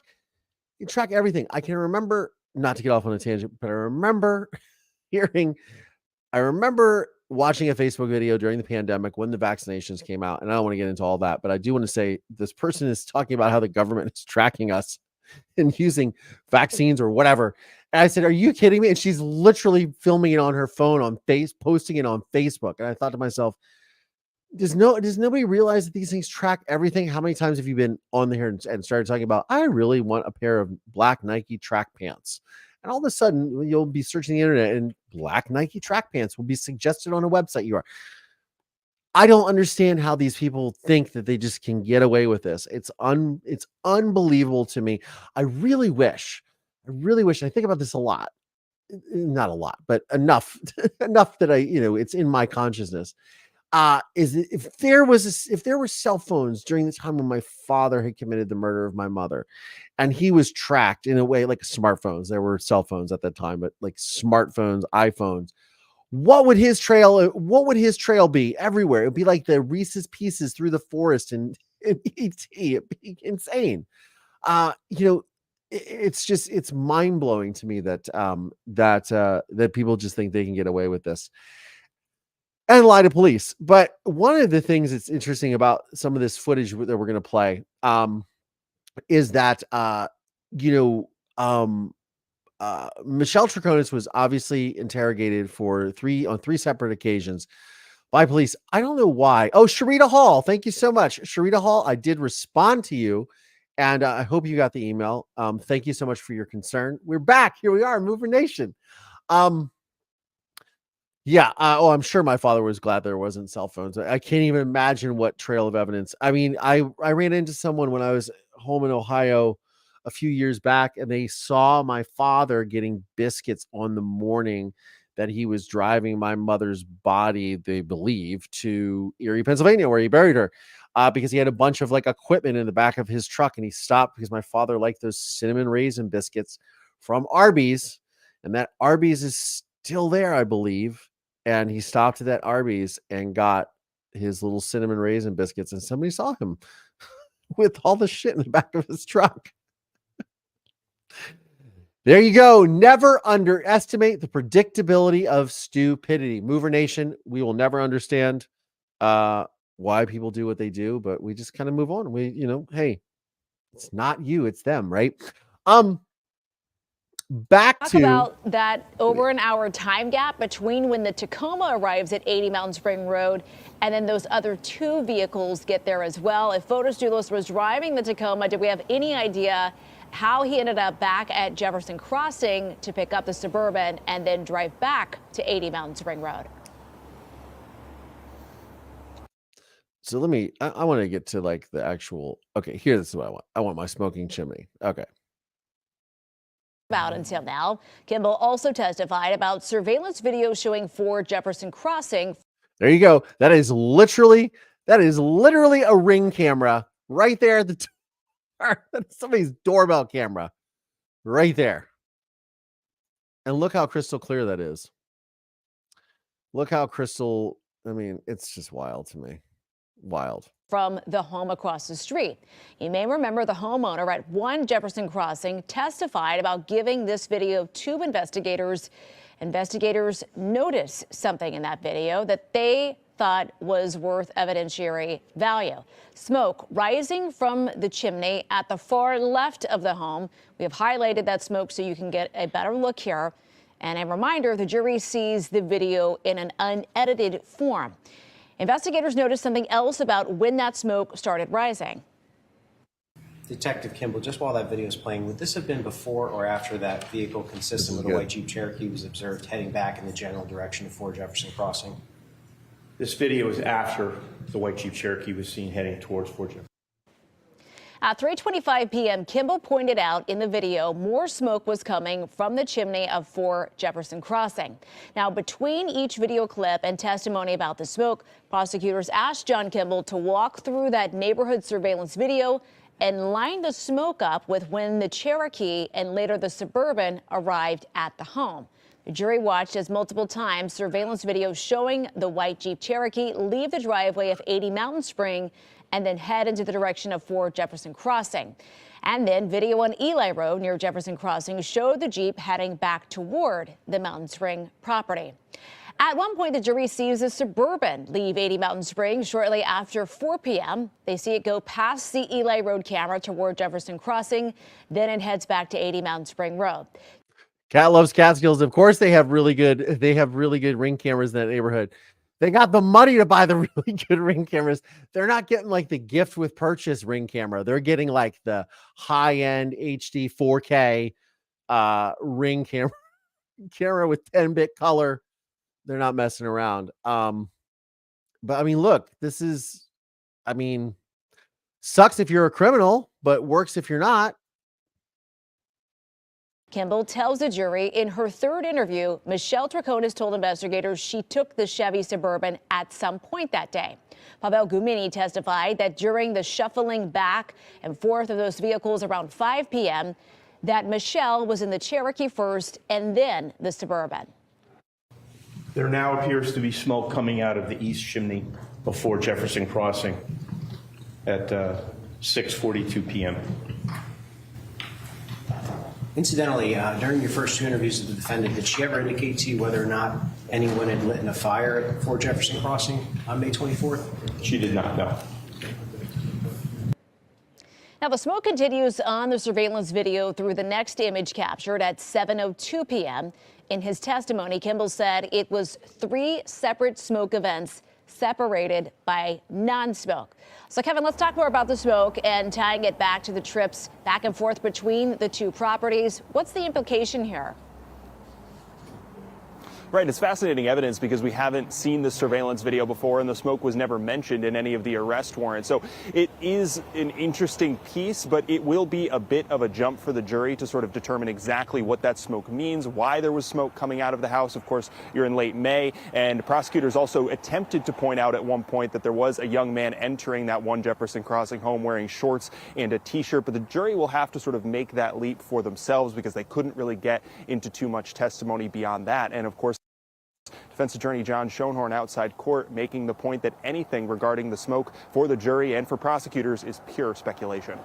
S1: everything. I can remember, not to get off on a tangent, but I remember watching a Facebook video during the pandemic when the vaccinations came out, and I don't want to get into all that, but I do want to say this person is talking about how the government is tracking us and using vaccines or whatever. And I said, "Are you kidding me?" And she's literally filming it on her phone, posting it on Facebook. And I thought to myself, does nobody realize that these things track everything? How many times have you been on here and started talking about, I really want a pair of black Nike track pants? And all of a sudden you'll be searching the internet and black Nike track pants will be suggested on a website you are. I don't understand how these people think that they just can get away with this. It's unbelievable to me. I really wish, and I think about this a lot, not a lot, but enough that it's in my consciousness. Is if there were cell phones during the time when my father had committed the murder of my mother, and he was tracked in a way like smartphones, there were cell phones at that time, but like smartphones, iPhones, what would his trail be everywhere? It would be like the Reese's Pieces through the forest and ET. It'd be insane. It's mind blowing to me that people just think they can get away with this and lie to police. But one of the things that's interesting about some of this footage that we're going to play is that Michelle Troconis was obviously interrogated on three separate occasions by police. I don't know why. Oh, Sharita Hall, thank you so much, Sharita Hall. I did respond to you, and I hope you got the email. Thank you so much for your concern. We're back. Here we are, Mover Nation. Yeah. I'm sure my father was glad there wasn't cell phones. I can't even imagine what trail of evidence. I mean, I ran into someone when I was home in Ohio a few years back, and they saw my father getting biscuits on the morning that he was driving my mother's body, they believe, to Erie, Pennsylvania, where he buried her, because he had a bunch of like equipment in the back of his truck, and he stopped because my father liked those cinnamon raisin biscuits from Arby's, and that Arby's is still there, I believe. And he stopped at that Arby's and got his little cinnamon raisin biscuits, and somebody saw him with all the shit in the back of his truck. There you go. Never underestimate the predictability of stupidity. Mover Nation, we will never understand why people do what they do, but we just kind of move on. Hey, it's not you, it's them, right? Talk
S2: about that over an hour time gap between when the Tacoma arrives at 80 Mountain Spring Road and then those other two vehicles get there as well. If Fotis Dulos was driving the Tacoma, did we have any idea how he ended up back at Jefferson Crossing to pick up the Suburban and then drive back to 80 Mountain Spring Road?
S1: So I want to get to like the actual, okay, this is what I want. I want my smoking chimney. Okay.
S2: About until now. Kimball also testified about surveillance video showing Ford Jefferson Crossing.
S1: There you go. That is literally a Ring camera right there at the That's somebody's doorbell camera right there. And look how crystal clear that is. Look how crystal, I mean, it's just wild to me. Wild.
S2: From the home across the street. You may remember the homeowner at 1 Jefferson Crossing testified about giving this video to investigators. Investigators noticed something in that video that they thought was worth evidentiary value. Smoke rising from the chimney at the far left of the home. We have highlighted that smoke so you can get a better look here. And a reminder, the jury sees the video in an unedited form. Investigators noticed something else about when that smoke started rising.
S13: Detective Kimball, just while that video is playing, would this have been before or after that vehicle consistent with a white Jeep Cherokee was observed heading back in the general direction of 4 Jefferson Crossing?
S14: This video is after the white Jeep Cherokee was seen heading towards 4 Jefferson.
S2: At 3:25 p.m., Kimball pointed out in the video more smoke was coming from the chimney of 4 Jefferson Crossing. Now, between each video clip and testimony about the smoke, prosecutors asked John Kimball to walk through that neighborhood surveillance video and line the smoke up with when the Cherokee and later the Suburban arrived at the home. The jury watched as multiple times surveillance video showing the white Jeep Cherokee leave the driveway of 80 Mountain Spring and then head into the direction of 4 Jefferson Crossing. And then video on Eli Road near Jefferson Crossing showed the Jeep heading back toward the Mountain Spring property. At one point, the jury sees a Suburban leave 80 Mountain Spring shortly after 4 p.m. They see it go past the Eli Road camera toward Jefferson Crossing. Then it heads back to 80 Mountain Spring Road.
S1: Cat loves Catskills. Of course, they have really good ring cameras in that neighborhood. They got the money to buy the really good ring cameras. They're not getting like the gift with purchase ring camera. They're getting like the high-end HD 4K ring camera with 10-bit color. They're not messing around. But I mean, look, this is, I mean, sucks if you're a criminal, but works if you're not.
S2: Kimball tells the jury in her third interview, Michelle Troconis told investigators she took the Chevy Suburban at some point that day. Pavel Gumini testified that during the shuffling back and forth of those vehicles around 5 p.m., that Michelle was in the Cherokee first and then the Suburban.
S14: There now appears to be smoke coming out of the east chimney before Jefferson Crossing at 6:42 p.m.
S13: Incidentally, during your first 2 interviews with the defendant, did she ever indicate to you whether or not anyone had lit in a fire at 4 Jefferson Crossing on May 24th?
S14: She did not know.
S2: Now, the smoke continues on the surveillance video through the next image captured at 7:02 p.m. In his testimony, Kimball said it was 3 separate smoke events separated by non-smoke. So, Kevin, let's talk more about the smoke and tying it back to the trips back and forth between the 2 properties. What's the implication here?
S11: Right, it's fascinating evidence because we haven't seen the surveillance video before and the smoke was never mentioned in any of the arrest warrants. So it is an interesting piece, but it will be a bit of a jump for the jury to sort of determine exactly what that smoke means, why there was smoke coming out of the house. Of course, you're in late May, and prosecutors also attempted to point out at one point that there was a young man entering that 1 Jefferson Crossing home wearing shorts and a T-shirt, but the jury will have to sort of make that leap for themselves because they couldn't really get into too much testimony beyond that. And of course, defense attorney John Schoenhorn outside court making the point that anything regarding the smoke for the jury and for prosecutors is pure speculation.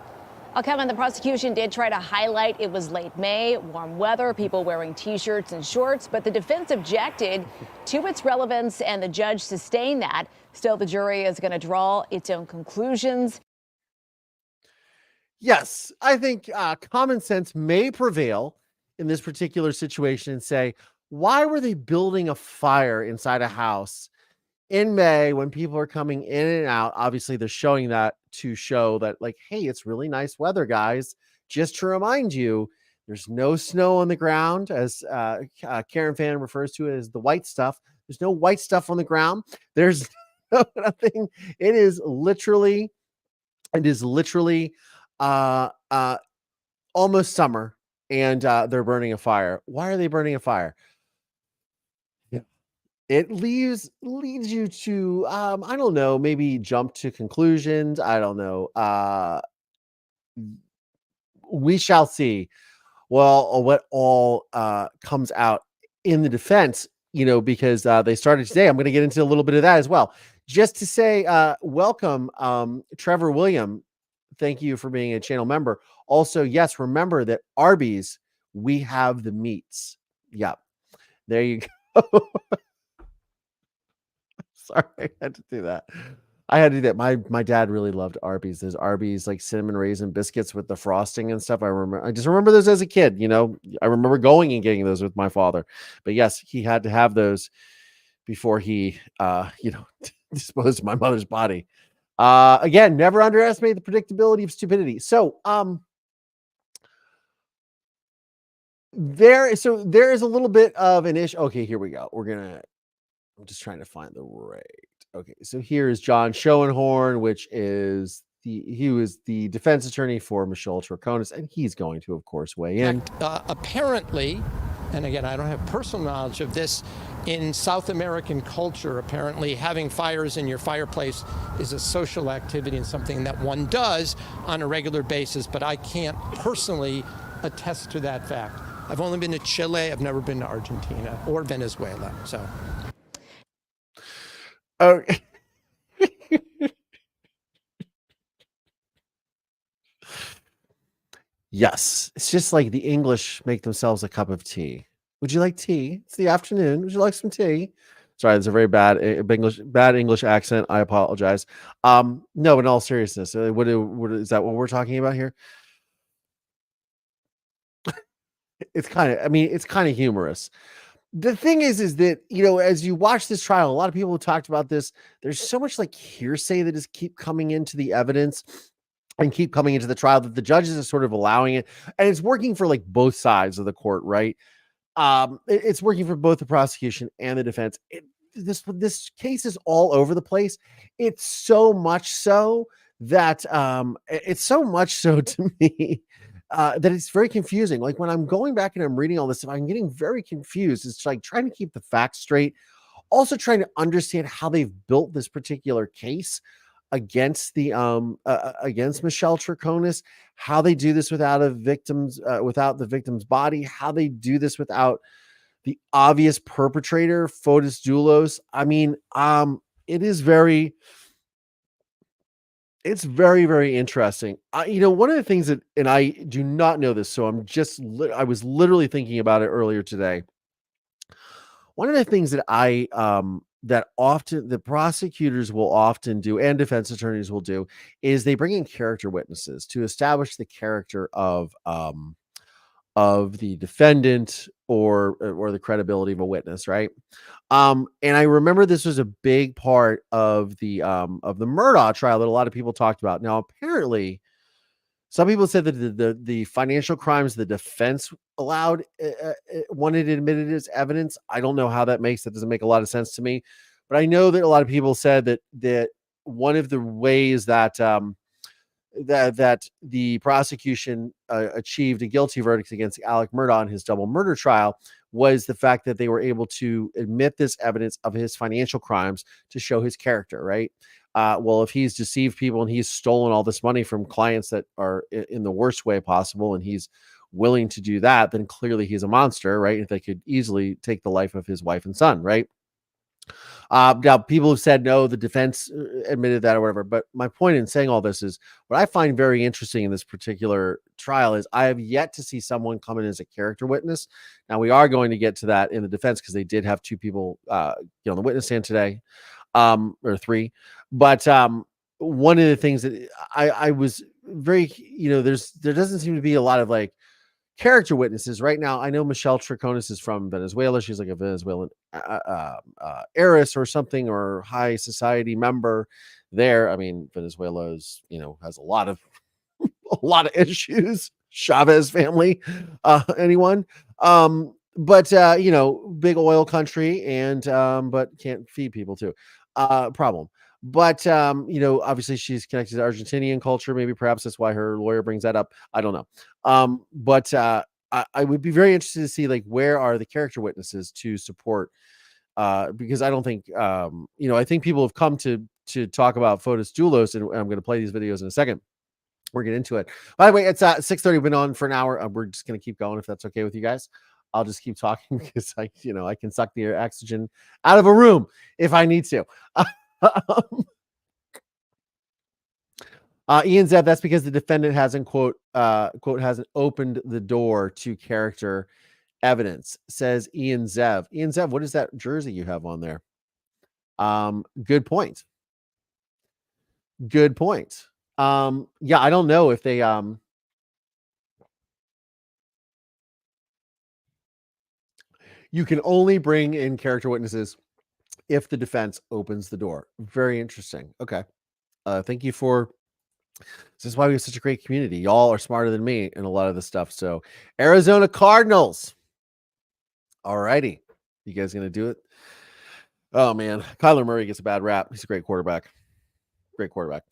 S2: Well, Kevin, the prosecution did try to highlight it was late May, warm weather, people wearing T-shirts and shorts, but the defense objected to its relevance and the judge sustained that. Still, the jury is going to draw its own conclusions.
S1: Yes, I think common sense may prevail in this particular situation and say, why were they building a fire inside a house in May when people are coming in and out? Obviously, they're showing that to show that, like, hey, it's really nice weather, guys. Just to remind you, there's no snow on the ground, as Karen Fan refers to it as the white stuff. There's no white stuff on the ground. There's nothing. It is literally almost summer, and they're burning a fire. Why are they burning a fire? It leads you to, I don't know, maybe jump to conclusions. I don't know. We shall see. what all comes out in the defense, because they started today. I'm going to get into a little bit of that as well. Just to say, welcome, Trevor William. Thank you for being a channel member. Also, yes, remember that Arby's, we have the meats. Yep. There you go. Sorry, I had to do that. My dad really loved Arby's. There's Arby's like cinnamon raisin biscuits with the frosting and stuff. I just remember those as a kid. I remember going and getting those with my father. But yes, he had to have those before he disposed of my mother's body. Again, never underestimate the predictability of stupidity. So there is a little bit of an issue. Okay, here we go. I'm just trying to find the right. Okay, so here is John Schoenhorn, which is he was the defense attorney for Michelle Troconis, and he's going to, of course, weigh in.
S5: Apparently, and again, I don't have personal knowledge of this, in South American culture, apparently having fires in your fireplace is a social activity and something that one does on a regular basis, but I can't personally attest to that fact. I've only been to Chile. I've never been to Argentina or Venezuela, so.
S1: Okay. Yes, it's just like the English make themselves a cup of tea. Would you like tea? It's the afternoon. Would you like some tea? Sorry, there's a very bad English accent. I apologize. No, in all seriousness, what is that? What we're talking about here? It's kind of humorous. The thing is that, as you watch this trial, a lot of people have talked about this. There's so much like hearsay that is keep coming into the evidence and keep coming into the trial that the judges are sort of allowing it. And it's working for like both sides of the court, right? It's working for both the prosecution and the defense. This case is all over the place. It's so much so that to me that it's very confusing. Like when I'm going back and I'm reading all this stuff, I'm getting very confused. It's like trying to keep the facts straight, also trying to understand how they've built this particular case against the against Michelle Troconis, how they do this without the victim's body, how they do this without the obvious perpetrator, Fotis Dulos. I mean, it's very, very interesting. One of the things that, and I do not know this, so I was literally thinking about it earlier today. One of the things that that often the prosecutors will often do and defense attorneys will do is they bring in character witnesses to establish the character of the defendant or the credibility of a witness, right? And I remember this was a big part of the Murdaugh trial that a lot of people talked about. Now, apparently, some people said that the financial crimes the defense allowed wanted admitted as evidence. I don't know how that doesn't make a lot of sense to me, but I know that a lot of people said that one of the ways that that the prosecution achieved a guilty verdict against Alec Murdaugh in his double murder trial was the fact that they were able to admit this evidence of his financial crimes to show his character, right? Well, if he's deceived people and he's stolen all this money from clients that are in the worst way possible, and he's willing to do that, then clearly he's a monster, right? If they could easily take the life of his wife and son, right? Now, people have said, no, the defense admitted that or whatever. But my point in saying all this is what I find very interesting in this particular trial is I have yet to see someone come in as a character witness. Now, we are going to get to that in the defense because they did have two people on the witness stand today, or three. But one of the things that I was very, there doesn't seem to be a lot of like character witnesses right now. I know Michelle Troconis is from Venezuela. She's like a Venezuelan heiress or something, or high society member there. I mean, Venezuela is, has a lot of issues. Chavez family, anyone. But big oil country and but can't feed people too. Problem. But obviously she's connected to Argentinian culture. Maybe perhaps that's why her lawyer brings that up. I don't know. But I would be very interested to see like where are the character witnesses to support, because I don't think I think people have come to talk about Fotis Dulos, and I'm going to play these videos in a second. we're getting into it. By the way, it's 6:30. We've been on for an hour. We're just going to keep going if that's okay with you guys. I'll just keep talking because I can suck the oxygen out of a room if I need to. Ian Zev, that's because the defendant hasn't quote hasn't opened the door to character evidence, says Ian Zev. Ian Zev, what is that jersey you have on there? Good point. Good point. Yeah, I don't know if they you can only bring in character witnesses if the defense opens the door. Very interesting. Okay. Thank you for this is why we have such a great community. Y'all are smarter than me in a lot of the stuff. So Arizona Cardinals. All righty. You guys gonna do it? Oh man, Kyler Murray gets a bad rap. He's a great quarterback. Great quarterback.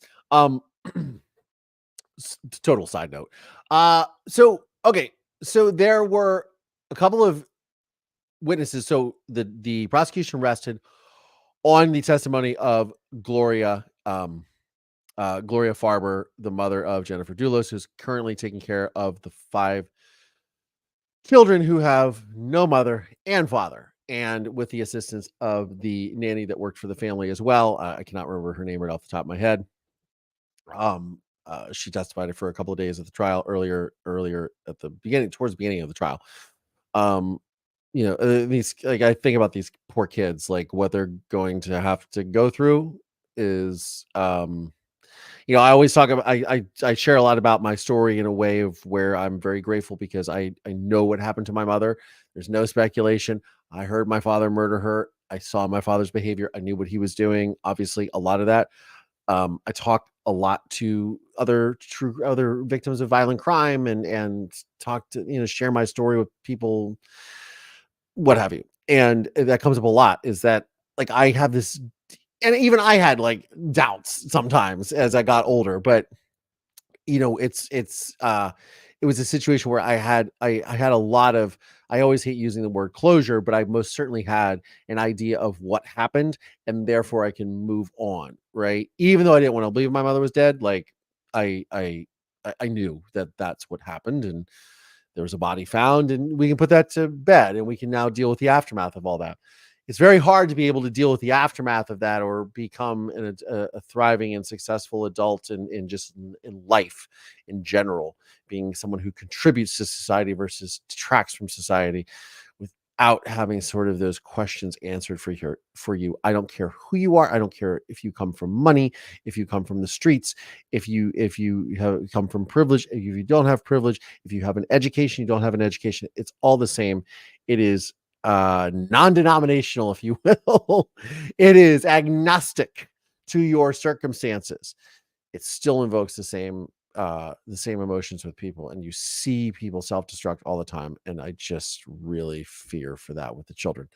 S1: Total side note. So there were a couple of witnesses. So the prosecution rested on the testimony of Gloria Farber, the mother of Jennifer Dulos, who's currently taking care of the 5 children who have no mother and father, and with the assistance of the nanny that worked for the family as well. I cannot remember her name right off the top of my head. She testified for a couple of days at the trial earlier at the beginning, towards the beginning of the trial. These, like, I think about these poor kids, like what they're going to have to go through is, I always talk about, I share a lot about my story in a way of where I'm very grateful because I know what happened to my mother. There's no speculation. I heard my father murder her. I saw my father's behavior. I knew what he was doing. Obviously, a lot of that. I talked a lot to other victims of violent crime and talk to, share my story with people, what have you. And that comes up a lot, is that, like, I have this, and even I had like doubts sometimes as I got older, but it was a situation where I had a lot of, I always hate using the word closure, but I most certainly had an idea of what happened, and therefore I can move on, right? Even though I didn't want to believe my mother was dead, like I knew that that's what happened, and there was a body found, and we can put that to bed, and we can now deal with the aftermath of all that. It's very hard to be able to deal with the aftermath of that, or become a thriving and successful adult in life in general, being someone who contributes to society versus detracts from society, without having sort of those questions answered for you. I don't care who you are. I don't care if you come from money, if you come from the streets, if you have come from privilege, if you don't have privilege, if you have an education, you don't have an education. It's all the same. It is non-denominational, if you will. It is agnostic to your circumstances. It still invokes the same emotions with people, and you see people self-destruct all the time, and I just really fear for that with the children.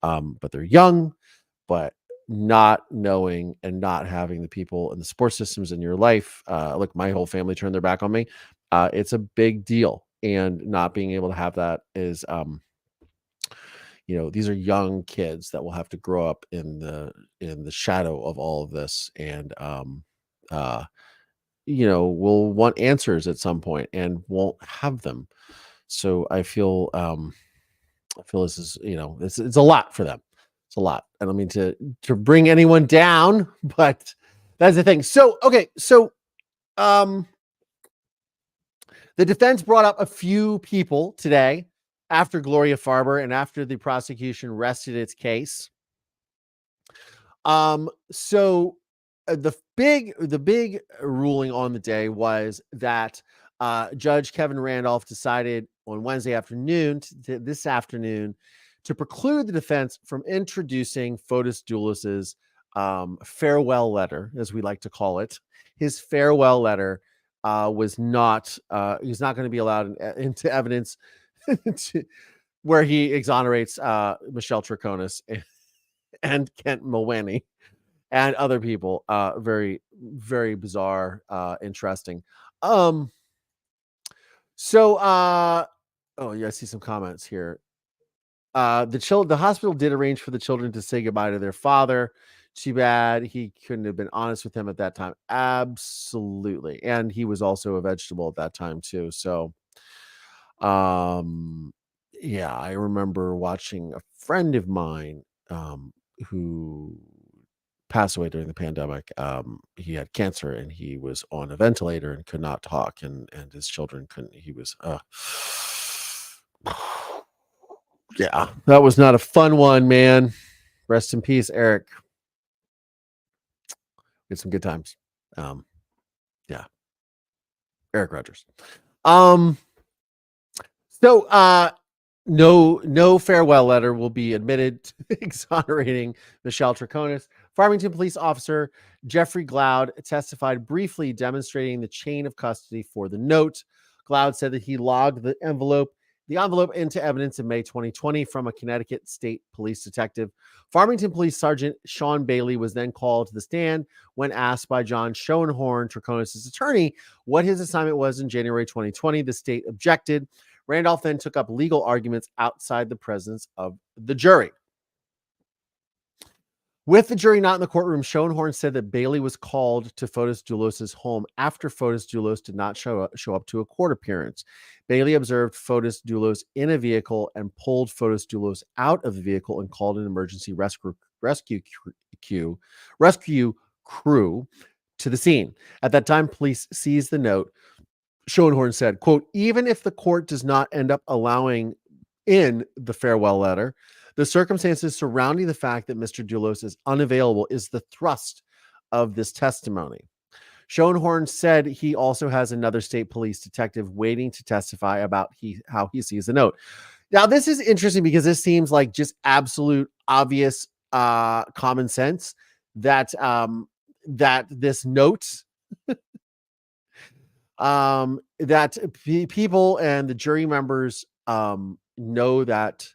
S1: But they're young, but not knowing and not having the people and the support systems in your life. Look, my whole family turned their back on me. It's a big deal, and not being able to have that is these are young kids that will have to grow up in the shadow of all of this, and will want answers at some point and won't have them. So I feel this is, it's a lot for them. It's a lot. I don't mean to bring anyone down, but that's the thing. So, okay. So, the defense brought up a few people today after Gloria Farber and after the prosecution rested its case. So the big ruling on the day was that Judge Kevin Randolph decided on Wednesday afternoon, this afternoon, to preclude the defense from introducing Fotis Dulos's farewell letter, as we like to call it. His farewell letter was not, he's not going to be allowed into evidence where he exonerates Michelle Troconis and Kent Mulvaney and other people. Very, very bizarre, interesting. Oh yeah, I see some comments here. The hospital did arrange for the children to say goodbye to their father. Too bad he couldn't have been honest with him at that time. Absolutely. And he was also a vegetable at that time too. So, yeah, I remember watching a friend of mine who passed away during the pandemic. He had cancer and he was on a ventilator and could not talk, and his children couldn't. He was yeah, that was not a fun one, man. Rest in peace, Eric. We had some good times. Yeah. Eric Rogers. So no farewell letter will be admitted exonerating Michelle Troconis. Farmington police officer Jeffrey Glaude testified briefly, demonstrating the chain of custody for the note. Glaude said that he logged the envelope into evidence in May 2020 from a Connecticut State Police detective. Farmington Police Sergeant Sean Bailey was then called to the stand when asked by John Schoenhorn, Troconis' attorney, what his assignment was in January 2020. The state objected. Randolph then took up legal arguments outside the presence of the jury. With the jury not in the courtroom, Schoenhorn said that Bailey was called to Fotis Dulos' home after Fotis Dulos did not show up to a court appearance. Bailey observed Fotis Dulos in a vehicle and pulled Fotis Dulos out of the vehicle and called an emergency rescue crew to the scene. At that time, police seized the note. Schoenhorn said, quote, even if the court does not end up allowing in the farewell letter, the circumstances surrounding the fact that Mr. Dulos is unavailable is the thrust of this testimony. Schoenhorn said he also has another state police detective waiting to testify about how he sees the note. Now, this is interesting because this seems like just absolute obvious common sense that that this note that people and the jury members know that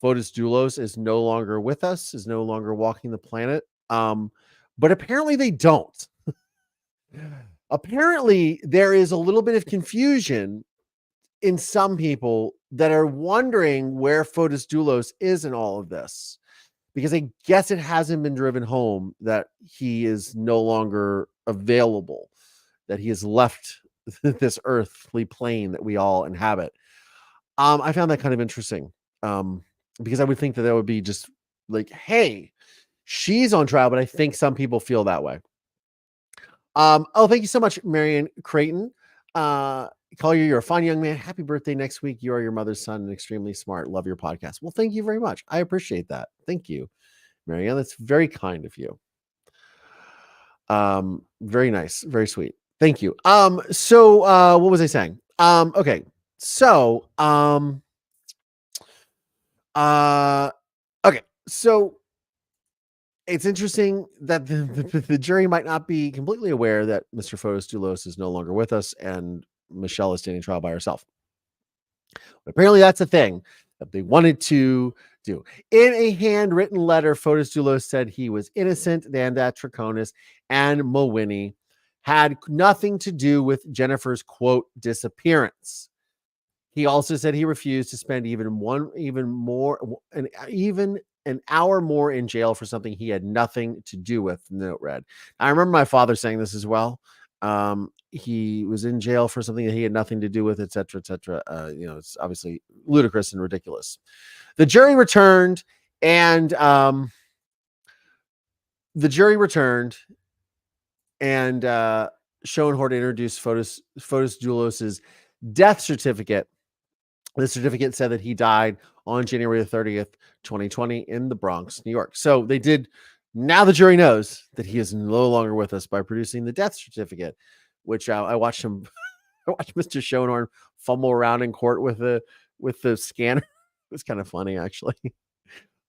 S1: Fotis Dulos is no longer with us, is no longer walking the planet. But apparently they don't. Apparently there is a little bit of confusion in some people that are wondering where Fotis Dulos is in all of this, because I guess it hasn't been driven home that he is no longer available, that he has left this earthly plane that we all inhabit. I found that kind of interesting. Because I would think that would be just like, hey, she's on trial, but I think some people feel that way. Oh, thank you so much, Marion Creighton. Collier, you're a fine young man. Happy birthday next week. You are your mother's son and extremely smart. Love your podcast. Well, thank you very much. I appreciate that. Thank you, Marion. That's very kind of you. Very nice. Very sweet. Thank you. So what was I saying? Okay. So, okay. So it's interesting that the jury might not be completely aware that Mr. Fotis Dulos is no longer with us and Michelle is standing trial by herself. But apparently that's a thing that they wanted to do. In a handwritten letter, Fotis Dulos said he was innocent and that Troconis and Mowini had nothing to do with Jennifer's, quote, disappearance. He also said he refused to spend even an hour more in jail for something he had nothing to do with, the note read. I remember my father saying this as well. He was in jail for something that he had nothing to do with, et cetera, et cetera. It's obviously ludicrous and ridiculous. The jury returned and Schoenhorn introduced Fotis Dulos' death certificate. The certificate said that he died on January 30th, 2020 in the Bronx, New York. So they did. Now the jury knows that he is no longer with us by producing the death certificate, which I watched him. I watched Mr. Schoenhorn fumble around in court with the scanner. It was kind of funny, actually,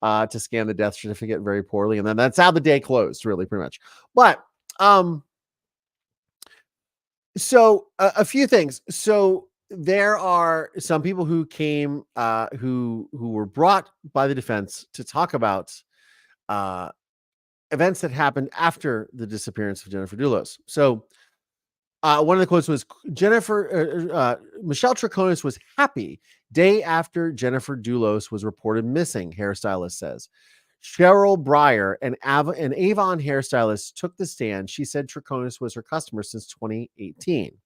S1: to scan the death certificate very poorly. And then that's how the day closed, really, pretty much. But so a few things. So there are some people who came, who were brought by the defense to talk about events that happened after the disappearance of Jennifer Dulos. So one of the quotes was, Michelle Troconis was happy day after Jennifer Dulos was reported missing, hairstylist says. Cheryl Breyer, an Avon hairstylist, took the stand. She said Troconis was her customer since 2018.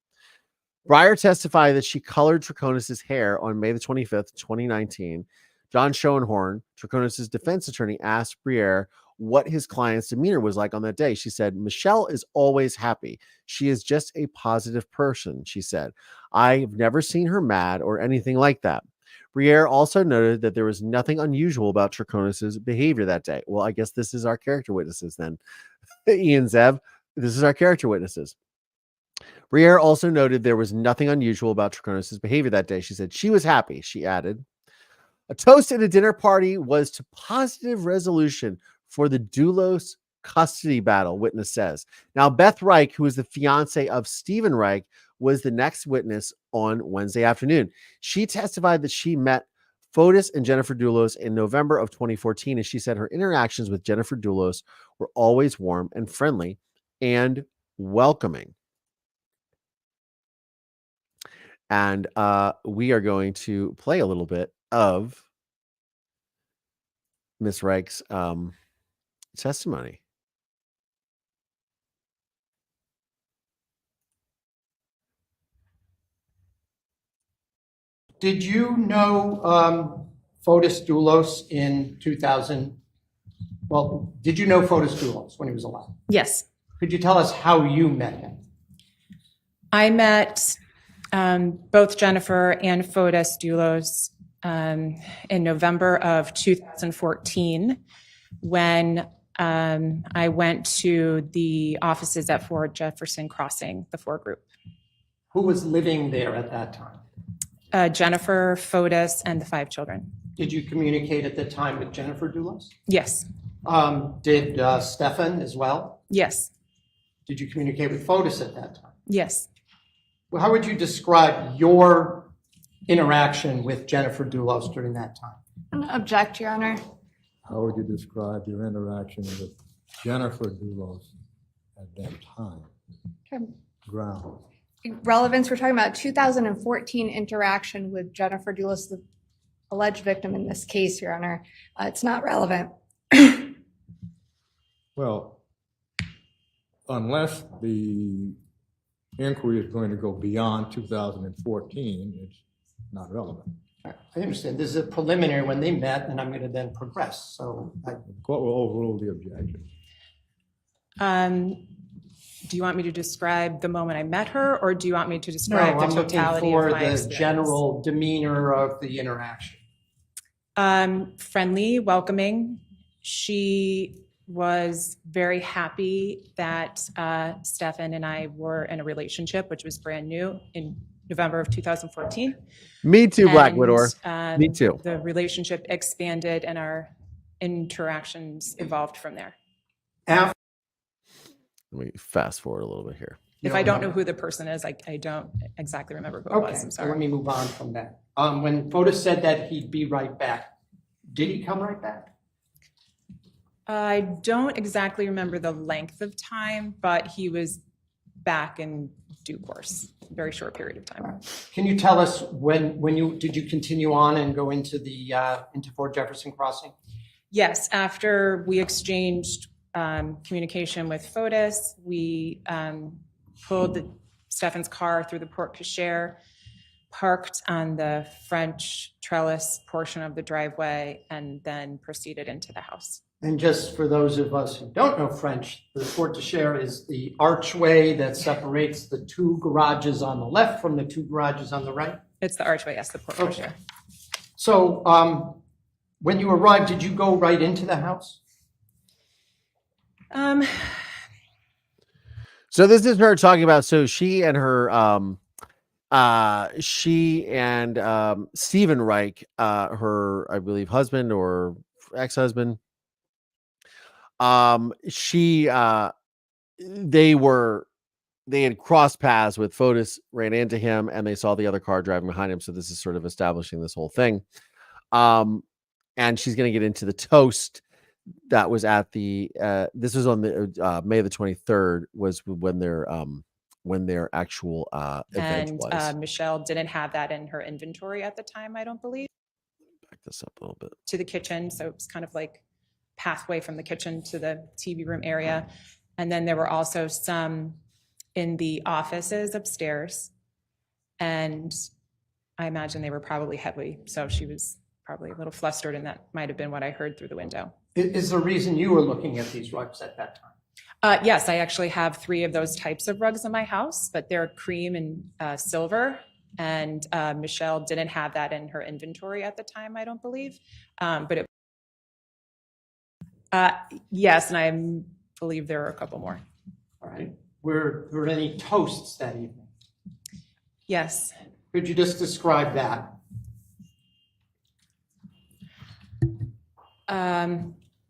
S1: Breyer testified that she colored Troconis' hair on May the 25th, 2019. John Schoenhorn, Troconis' defense attorney, asked Breyer what his client's demeanor was like on that day. She said, Michelle is always happy. She is just a positive person, she said. I've never seen her mad or anything like that. Breyer also noted that there was nothing unusual about Troconis' behavior that day. Well, I guess this is our character witnesses then. Ian Zev, this is our character witnesses. Breyer also noted there was nothing unusual about Troconis' behavior that day. She said she was happy, she added. A toast at a dinner party was to positive resolution for the Dulos custody battle, witness says. Now, Beth Reich, who is the fiance of Stephen Reich, was the next witness on Wednesday afternoon. She testified that she met Fotis and Jennifer Dulos in November of 2014, and she said her interactions with Jennifer Dulos were always warm and friendly and welcoming. And we are going to play a little bit of Miss Reich's testimony.
S5: Did you know Fotis Dulos in 2000? Well, did you know Fotis Dulos when he was alive?
S15: Yes.
S5: Could you tell us how you met him?
S15: I met both Jennifer and Fotis Dulos in November of 2014 when I went to the offices at Fort Jefferson Crossing, the Ford Group.
S5: Who was living there at that time?
S15: Jennifer, Fotis, and the 5 children.
S5: Did you communicate at the time with Jennifer Dulos?
S15: Yes.
S5: Did Stefan as well?
S15: Yes.
S5: Did you communicate with Fotis at that time?
S15: Yes.
S5: Well, how would you describe your interaction with Jennifer Dulos during that time?
S4: Object, Your Honor.
S7: How would you describe your interaction with Jennifer Dulos at that time?
S4: Okay.
S7: Ground.
S4: Relevance, we're talking about 2014 interaction with Jennifer Dulos, the alleged victim in this case, Your Honor. It's not relevant.
S7: Well, unless the inquiry is going to go beyond 2014, it's not relevant.
S5: I understand. This is a preliminary when they met, and I'm going to then progress. So
S7: the court will overrule the objection.
S15: Do you want me to describe the moment I met her, or do you want me to describe the totality of my
S5: experience? No, I'm looking for
S15: the
S5: general demeanor of the interaction.
S15: Friendly, welcoming. She was very happy that Stefan and I were in a relationship, which was brand new in November of 2014.
S1: Me too, Black Widow. Me too.
S15: The relationship expanded and our interactions evolved from there.
S1: Let me fast forward a little bit here.
S15: If I don't know who the person is, I don't exactly remember who it was. I'm sorry.
S5: So let me move on from that. When Fotis said that he'd be right back, did he come right back?
S15: I don't exactly remember the length of time, but he was back in due course, very short period of time.
S5: Can you tell us when you did you continue on and go into the into Fort Jefferson Crossing?
S15: Yes, after we exchanged communication with Fotis, we pulled Stefan's car through the porte cochere, parked on the French trellis portion of the driveway, and then proceeded into the house.
S5: And just for those of us who don't know French, the porte cochere is the archway that separates the 2 garages on the left from the 2 garages on the right?
S15: It's the archway, yes, the porte cochere.
S5: Okay. So when you arrived, did you go right into the house?
S1: So this is her talking about, so she and her, Stephen Reich, her, I believe, husband or ex-husband, they had crossed paths with Fotis, ran into him, and they saw the other car driving behind him. So this is sort of establishing this whole thing. And she's going to get into the toast that was at the, this was on the May the 23rd was when their actual event was.
S15: And Michelle didn't have that in her inventory at the time, I don't believe.
S1: Back this up a little bit.
S15: To the kitchen, so it was kind of like pathway from the kitchen to the TV room area. And then there were also some in the offices upstairs. And I imagine they were probably heavy. So she was probably a little flustered, and that might have been what I heard through the window.
S16: Is the reason you were looking at these rugs at that time?
S15: Yes, I actually have 3 of those types of rugs in my house, but they're cream and silver. And Michelle didn't have that in her inventory at the time, I don't believe. But yes, and I believe there are a couple more.
S16: All right. Were there any toasts that evening?
S15: Yes.
S16: Could you just describe that?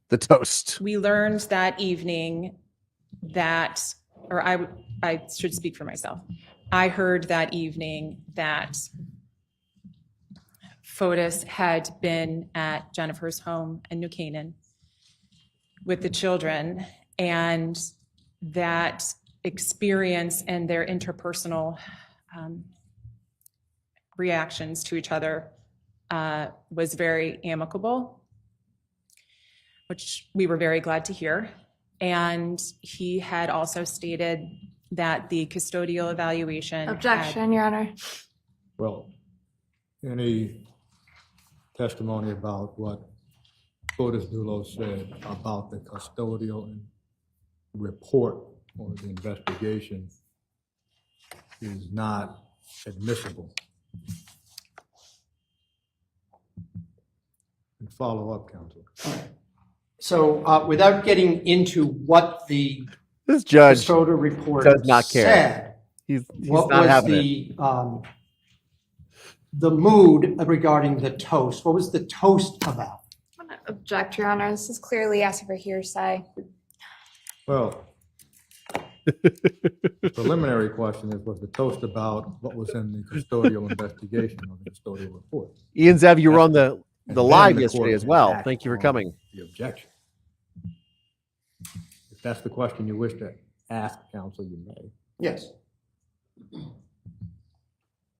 S1: The toast.
S15: We learned that evening that, or I should speak for myself. I heard that evening that Fotis had been at Jennifer's home in New Canaan with the children, and that experience and their interpersonal reactions to each other was very amicable, which we were very glad to hear. And he had also stated that the custodial evaluation.
S4: Objection, Your Honor.
S7: Well, any testimony about what Fotis Dulos said about the custodial report or the investigation is not admissible. And follow up, counsel.
S16: All right. So without getting into what the
S1: This judge
S16: custodial report
S1: does not care.
S16: said,
S1: He's
S16: what
S1: not
S16: was
S1: having
S16: the mood regarding the toast? What was the toast about?
S4: I'm gonna object, Your Honor. This is clearly asking for hearsay.
S7: Well, preliminary question is, was the toast about what was in the custodial investigation or the custodial report?
S1: Ian Zev, you were on the
S7: And
S1: live
S7: then the
S1: yesterday
S7: court
S1: as well.
S7: can
S1: Thank you for
S7: act
S1: coming.
S7: on the objection. If that's the question you wish to ask, counsel, you may.
S16: Yes.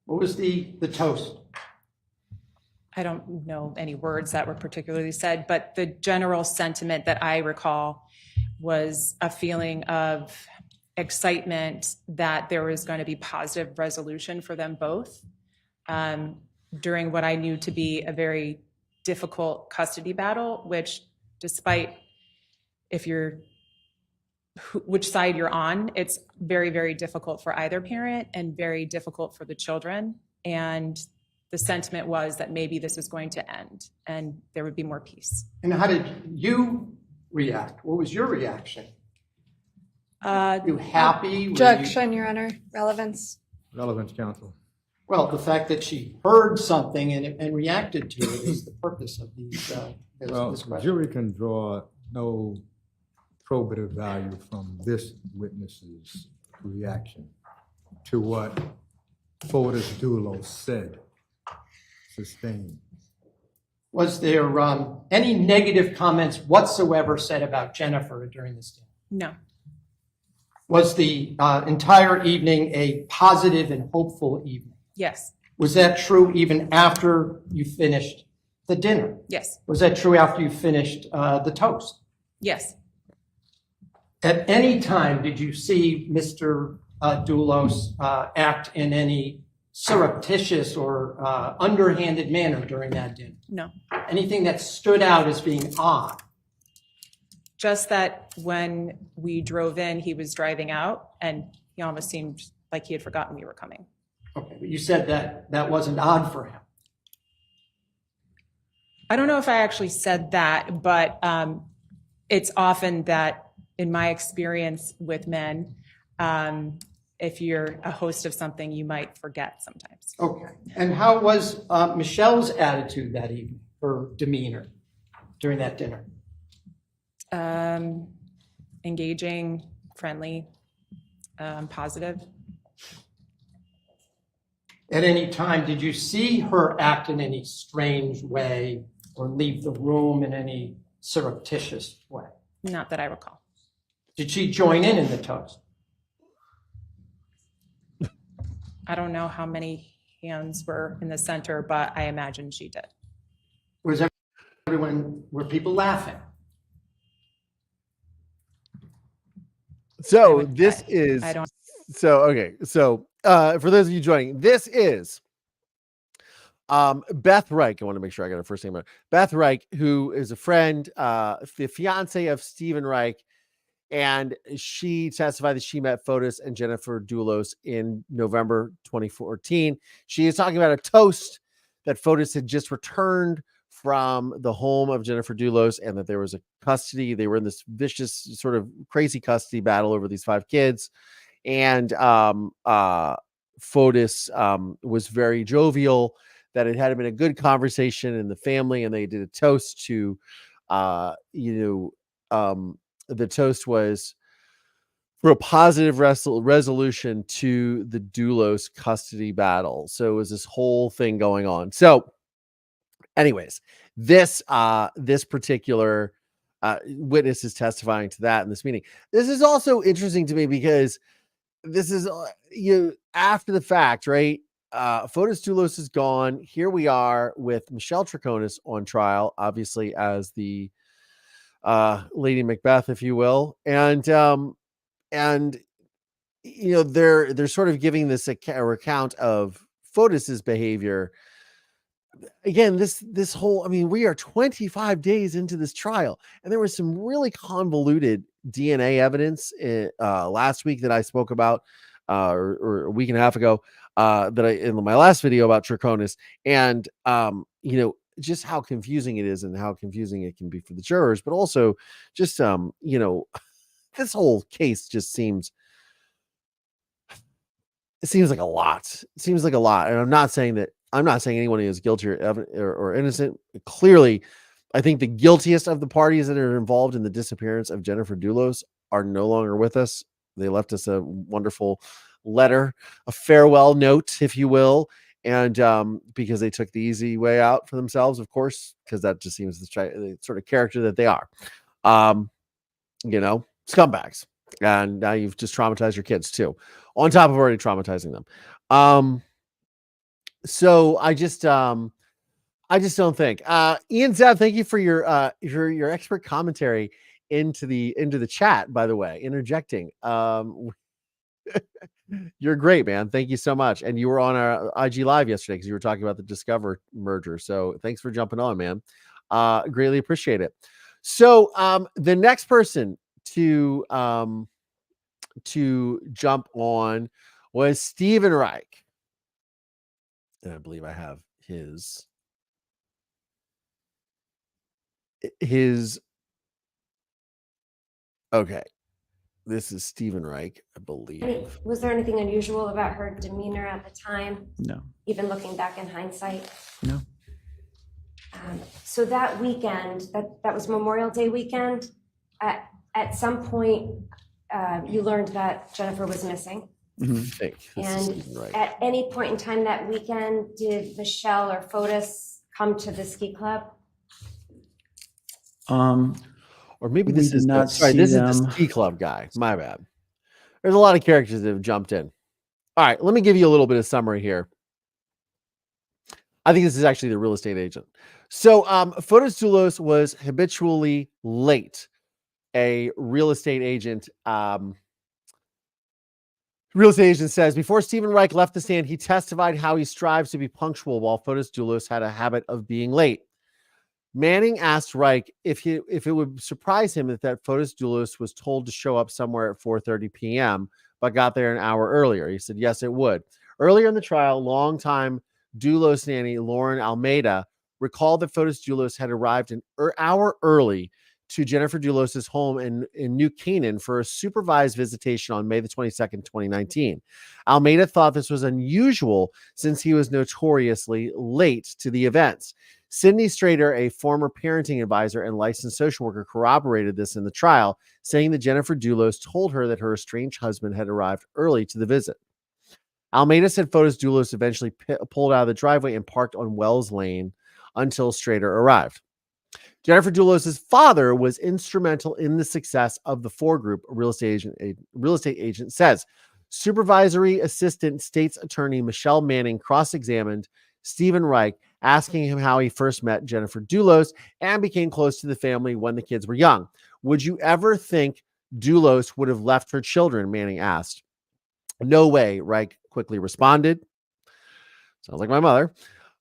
S16: What was the toast?
S15: I don't know any words that were particularly said, but the general sentiment that I recall was a feeling of excitement that there was going to be positive resolution for them both during what I knew to be a very difficult custody battle, which despite which side you're on, it's very, very difficult for either parent and very difficult for the children. And the sentiment was that maybe this was going to end and there would be more peace.
S16: And how did you react? What was your reaction? You happy?
S4: Objection, Your Honor. Relevance.
S7: Relevance, counsel.
S16: Well, the fact that she heard something and reacted to it is the purpose of these.
S7: Well,
S16: this
S7: the
S16: question.
S7: jury can draw no probative value from this witness's reaction to what Fotis Dulos said, sustained.
S16: Was there any negative comments whatsoever said about Jennifer during this day?
S15: No.
S16: Was the entire evening a positive and hopeful evening?
S15: Yes.
S16: Was that true even after you finished the dinner?
S15: Yes.
S16: Was that true after you finished the toast?
S15: Yes.
S16: At any time, did you see Mr. Dulos act in any surreptitious or underhanded manner during that dinner?
S15: No.
S16: Anything that stood out as being odd?
S15: Just that when we drove in, he was driving out and he almost seemed like he had forgotten we were coming.
S16: Okay, but you said that wasn't odd for him.
S15: I don't know if I actually said that, but it's often that in my experience with men, if you're a host of something, you might forget sometimes.
S16: Okay. And how was Michelle's attitude that evening, her demeanor during that dinner?
S15: Engaging, friendly, positive.
S16: At any time, did you see her act in any strange way or leave the room in any surreptitious way?
S15: Not that I recall.
S16: Did she join in the toast?
S15: I don't know how many hands were in the center, but I imagine she did.
S16: Was everyone, were people laughing?
S1: So this is
S15: I don't.
S1: so okay. So for those of you joining, this is Beth Reich. I want to make sure I got her first name right. Beth Reich, who is a friend, the fiance of Stephen Reich, and she testified that she met Fotis and Jennifer Dulos in November 2014. She is talking about a toast that Fotis had just returned from the home of Jennifer Dulos, and that there was a custody. They were in this vicious, sort of crazy custody battle over these 5 kids. And Fotis was very jovial, that it had been a good conversation in the family, and they did a toast to, the toast was for a positive resolution to the Dulos custody battle. So it was this whole thing going on. So anyways, this particular witness is testifying to that in this meeting. This is also interesting to me because this is after the fact, right? Fotis Dulos is gone. Here we are with Michelle Troconis on trial, obviously as the Lady Macbeth, if you will, and they're sort of giving this a recount of Fotis's behavior. Again, this whole, I mean, we are 25 days into this trial, and there was some really convoluted DNA evidence last week that I spoke about, or a week and a half ago, that I in my last video about Troconis, and just how confusing it is and how confusing it can be for the jurors, but also just this whole case just seems like a lot. It seems like a lot, and I'm not saying anyone is guilty or innocent. Clearly, I think the guiltiest of the parties that are involved in the disappearance of Jennifer Dulos are no longer with us. They left us a wonderful letter, a farewell note, if you will, and because they took the easy way out for themselves, of course, because that just seems the sort of character that they are. Scumbags. And now you've just traumatized your kids too, on top of already traumatizing them. So I just don't think. Ian Zeb, thank you for your expert commentary into the chat, by the way, interjecting. You're great, man. Thank you so much. And you were on our IG Live yesterday because you were talking about the Discover merger. So thanks for jumping on, man. Greatly appreciate it. So the next person to jump on was Stephen Reich. And I believe I have his okay. This is Stephen Reich, I believe.
S17: Was there anything unusual about her demeanor at the time?
S18: No.
S17: Even looking back in hindsight?
S18: No.
S17: So that weekend, that was Memorial Day weekend, at some point, you learned that Jennifer was missing.
S18: Mm-hmm.
S17: And at any point in time that weekend, did Michelle or Fotis come to the ski club?
S1: Or maybe this is the ski club guy. My bad. There's a lot of characters that have jumped in. All right, let me give you a little bit of summary here. I think this is actually the real estate agent. So Fotis Dulos was habitually late. A real estate agent says, before Stephen Reich left the stand, he testified how he strives to be punctual while Fotis Dulos had a habit of being late. Manning asked Reich if it would surprise him that Fotis Dulos was told to show up somewhere at 4:30 p.m., but got there an hour earlier. He said, yes, it would. Earlier in the trial, longtime Dulos nanny Lauren Almeida recalled that Fotis Dulos had arrived an hour early to Jennifer Dulos' home in New Canaan for a supervised visitation on May the 22nd, 2019. Almeida thought this was unusual since he was notoriously late to the events. Sydney Strader, a former parenting advisor and licensed social worker, corroborated this in the trial, saying that Jennifer Dulos told her that her estranged husband had arrived early to the visit. Almeida said Fotis Dulos eventually pulled out of the driveway and parked on Wells Lane until Strader arrived. Jennifer Dulos' father was instrumental in the success of the Four Group, a real estate agent says. Supervisory assistant state's attorney Michelle Manning cross-examined Stephen Reich, asking him how he first met Jennifer Dulos and became close to the family when the kids were young. Would you ever think Dulos would have left her children, Manning asked. No way, Reich quickly responded. Sounds like my mother.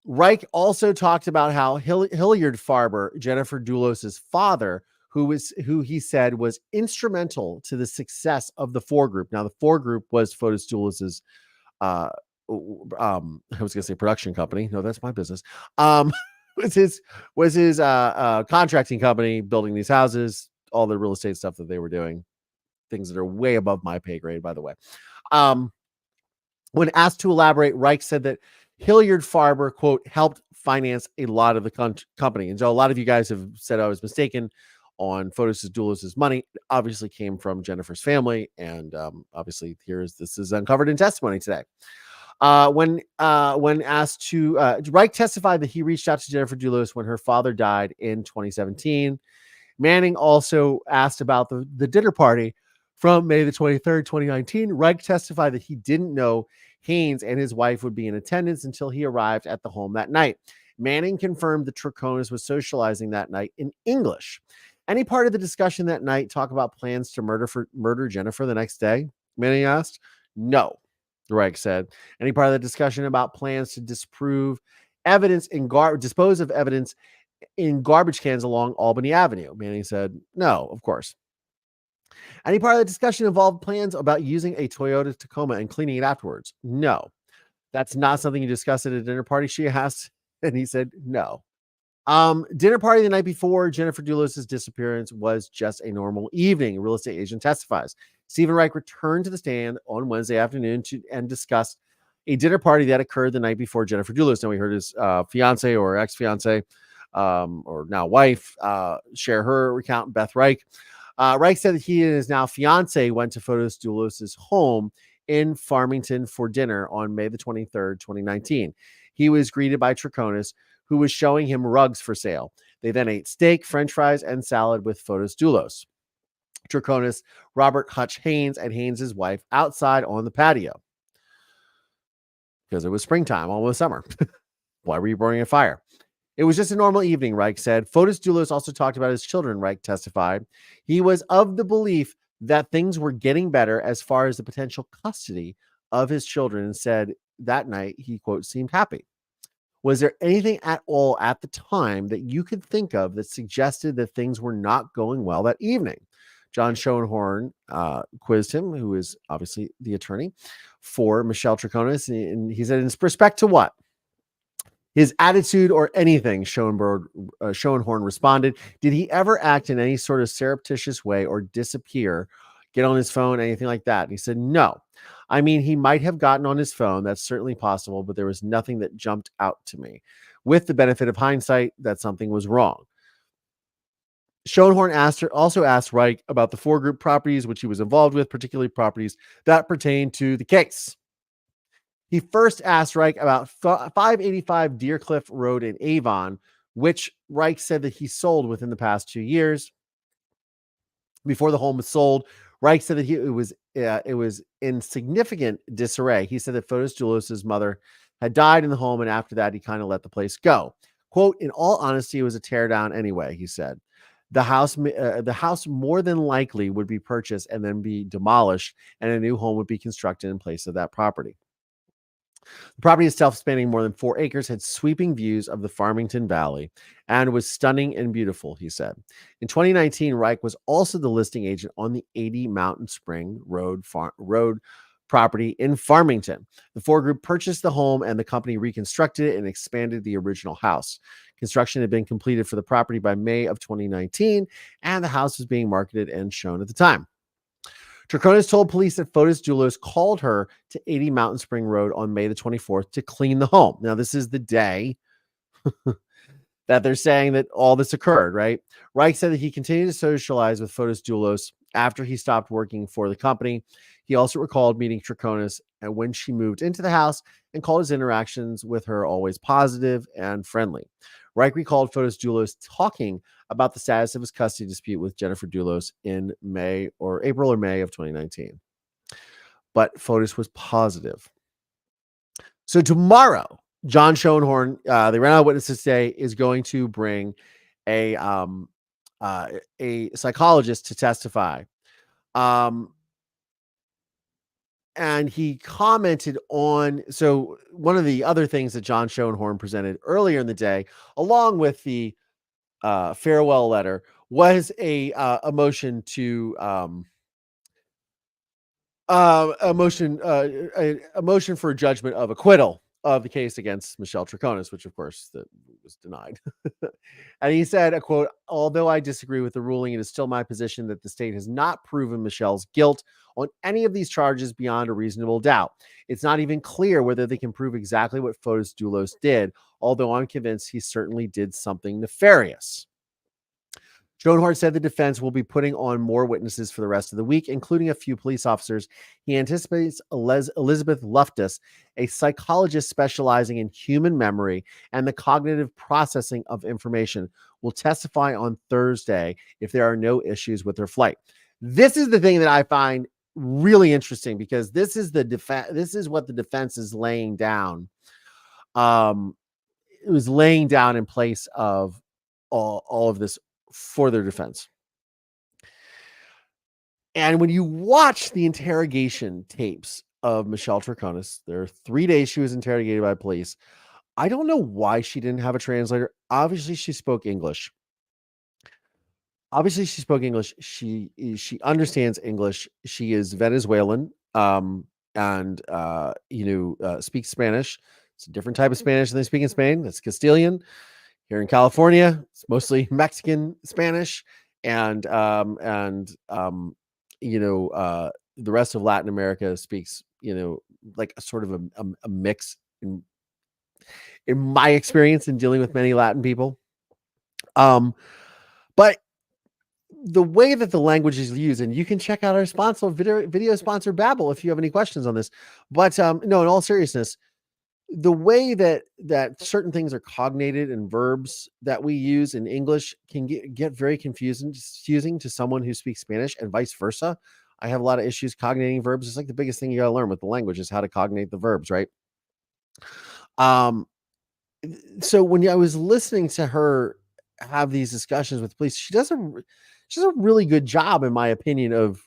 S1: Reich also talked about how Hilliard Farber, Jennifer Dulos' father, who he said was instrumental to the success of the Four Group. Now, the Four Group was Fotis Dulos' I was gonna say production company. No, that's my business. Was his contracting company, building these houses, all the real estate stuff that they were doing, things that are way above my pay grade, by the way. When asked to elaborate, Reich said that Hilliard Farber, quote, helped finance a lot of the company. And so a lot of you guys have said I was mistaken on Fotis Dulos' money. It obviously came from Jennifer's family. And obviously this is uncovered in testimony today. When asked to, Reich testified that he reached out to Jennifer Dulos when her father died in 2017. Manning also asked about the dinner party from May the 23rd, 2019. Reich testified that he didn't know Haynes and his wife would be in attendance until he arrived at the home that night. Manning confirmed that Troconis was socializing that night in English. Any part of the discussion that night talk about plans to murder Jennifer the next day? Manning asked. No, Reich said. Any part of the discussion about plans to dispose of evidence in garbage cans along Albany Avenue? Manning said, no, of course. Any part of the discussion involved plans about using a Toyota Tacoma and cleaning it afterwards? No. That's not something you discussed at a dinner party, she asked. And he said, no. Dinner party the night before Jennifer Dulos' disappearance was just a normal evening, a real estate agent testifies. Stephen Reich returned to the stand on Wednesday afternoon and discussed a dinner party that occurred the night before Jennifer Dulos. Now we heard his fiance or ex-fiance or now wife share her recount, Beth Reich. Reich said that he and his now fiance went to Fotis Dulos' home in Farmington for dinner on May the 23rd, 2019. He was greeted by Troconis, who was showing him rugs for sale. They then ate steak, french fries, and salad with Fotis Dulos, Troconis, Robert Hutch Haynes, and Haynes' wife outside on the patio. Because it was springtime, almost summer. Why were you burning a fire? It was just a normal evening, Reich said. Fotis Dulos also talked about his children, Reich testified. He was of the belief that things were getting better as far as the potential custody of his children and said that night he, quote, seemed happy. Was there anything at all at the time that you could think of that suggested that things were not going well that evening? John Schoenhorn quizzed him, who is obviously the attorney for Michelle Troconis, and he said, in respect to what? His attitude or anything, Schoenhorn responded. Did he ever act in any sort of surreptitious way or disappear, get on his phone, anything like that? And he said, no. I mean, he might have gotten on his phone. That's certainly possible, but there was nothing that jumped out to me. With the benefit of hindsight, that something was wrong. Schoenhorn also asked Reich about the Four Group properties which he was involved with, particularly properties that pertain to the case. He first asked Reich about 585 Deercliff Road in Avon, which Reich said that he sold within the past 2 years. Before the home was sold, Reich said that it was in significant disarray. He said that Fotis Dulos' mother had died in the home, and after that, he kind of let the place go. Quote, in all honesty, it was a teardown anyway, he said. The house more than likely would be purchased and then be demolished, and a new home would be constructed in place of that property. The property itself, spanning more than 4 acres, had sweeping views of the Farmington Valley and was stunning and beautiful, he said. In 2019, Reich was also the listing agent on the 80 Mountain Spring Road property in Farmington. The Four Group purchased the home and the company reconstructed it and expanded the original house. Construction had been completed for the property by May of 2019, and the house was being marketed and shown at the time. Troconis told police that Fotis Dulos called her to 80 Mountain Spring Road on May the 24th to clean the home. Now, this is the day that they're saying that all this occurred, right? Reich said that he continued to socialize with Fotis Dulos after he stopped working for the company. He also recalled meeting Troconis and when she moved into the house and called his interactions with her always positive and friendly. Reich recalled Fotis Dulos talking about the status of his custody dispute with Jennifer Dulos in April or May of 2019. But Fotis was positive. So tomorrow, John Schoenhorn, they ran out of witnesses today, is going to bring a psychologist to testify And he commented on, so one of the other things that John Schoenhorn presented earlier in the day, along with the farewell letter, was a motion to a motion for a judgment of acquittal of the case against Michelle Troconis, which of course that was denied. And he said, a quote, "Although I disagree with the ruling, it is still my position that the state has not proven Michelle's guilt on any of these charges beyond a reasonable doubt. It's not even clear whether they can prove exactly what Fotis Dulos did, although I'm convinced he certainly did something nefarious." Schoenhorn said the defense will be putting on more witnesses for the rest of the week, including a few police officers. He anticipates Elizabeth Luftus, a psychologist specializing in human memory and the cognitive processing of information, will testify on Thursday if there are no issues with her flight. This is the thing that I find really interesting, because this is what the defense is laying down. It was laying down in place of all of this for their defense. And when you watch the interrogation tapes of Michelle Troconis, there are 3 days she was interrogated by police. I don't know why she didn't have a translator. Obviously, she spoke English. She understands English. She is Venezuelan, and speaks Spanish. It's a different type of Spanish than they speak in Spain. That's Castilian. Here in California, it's mostly Mexican Spanish, and the rest of Latin America speaks, like a sort of a mix in my experience in dealing with many Latin people. But the way that the language is used, and you can check out our sponsor video sponsor Babbel if you have any questions on this. But no, in all seriousness, the way that certain things are cognated and verbs that we use in English can get very confusing to someone who speaks Spanish, and vice versa. I have a lot of issues cognating verbs. It's like the biggest thing you got to learn with the language is how to cognate the verbs, right? So when I was listening to her have these discussions with police, she does a really good job, in my opinion, of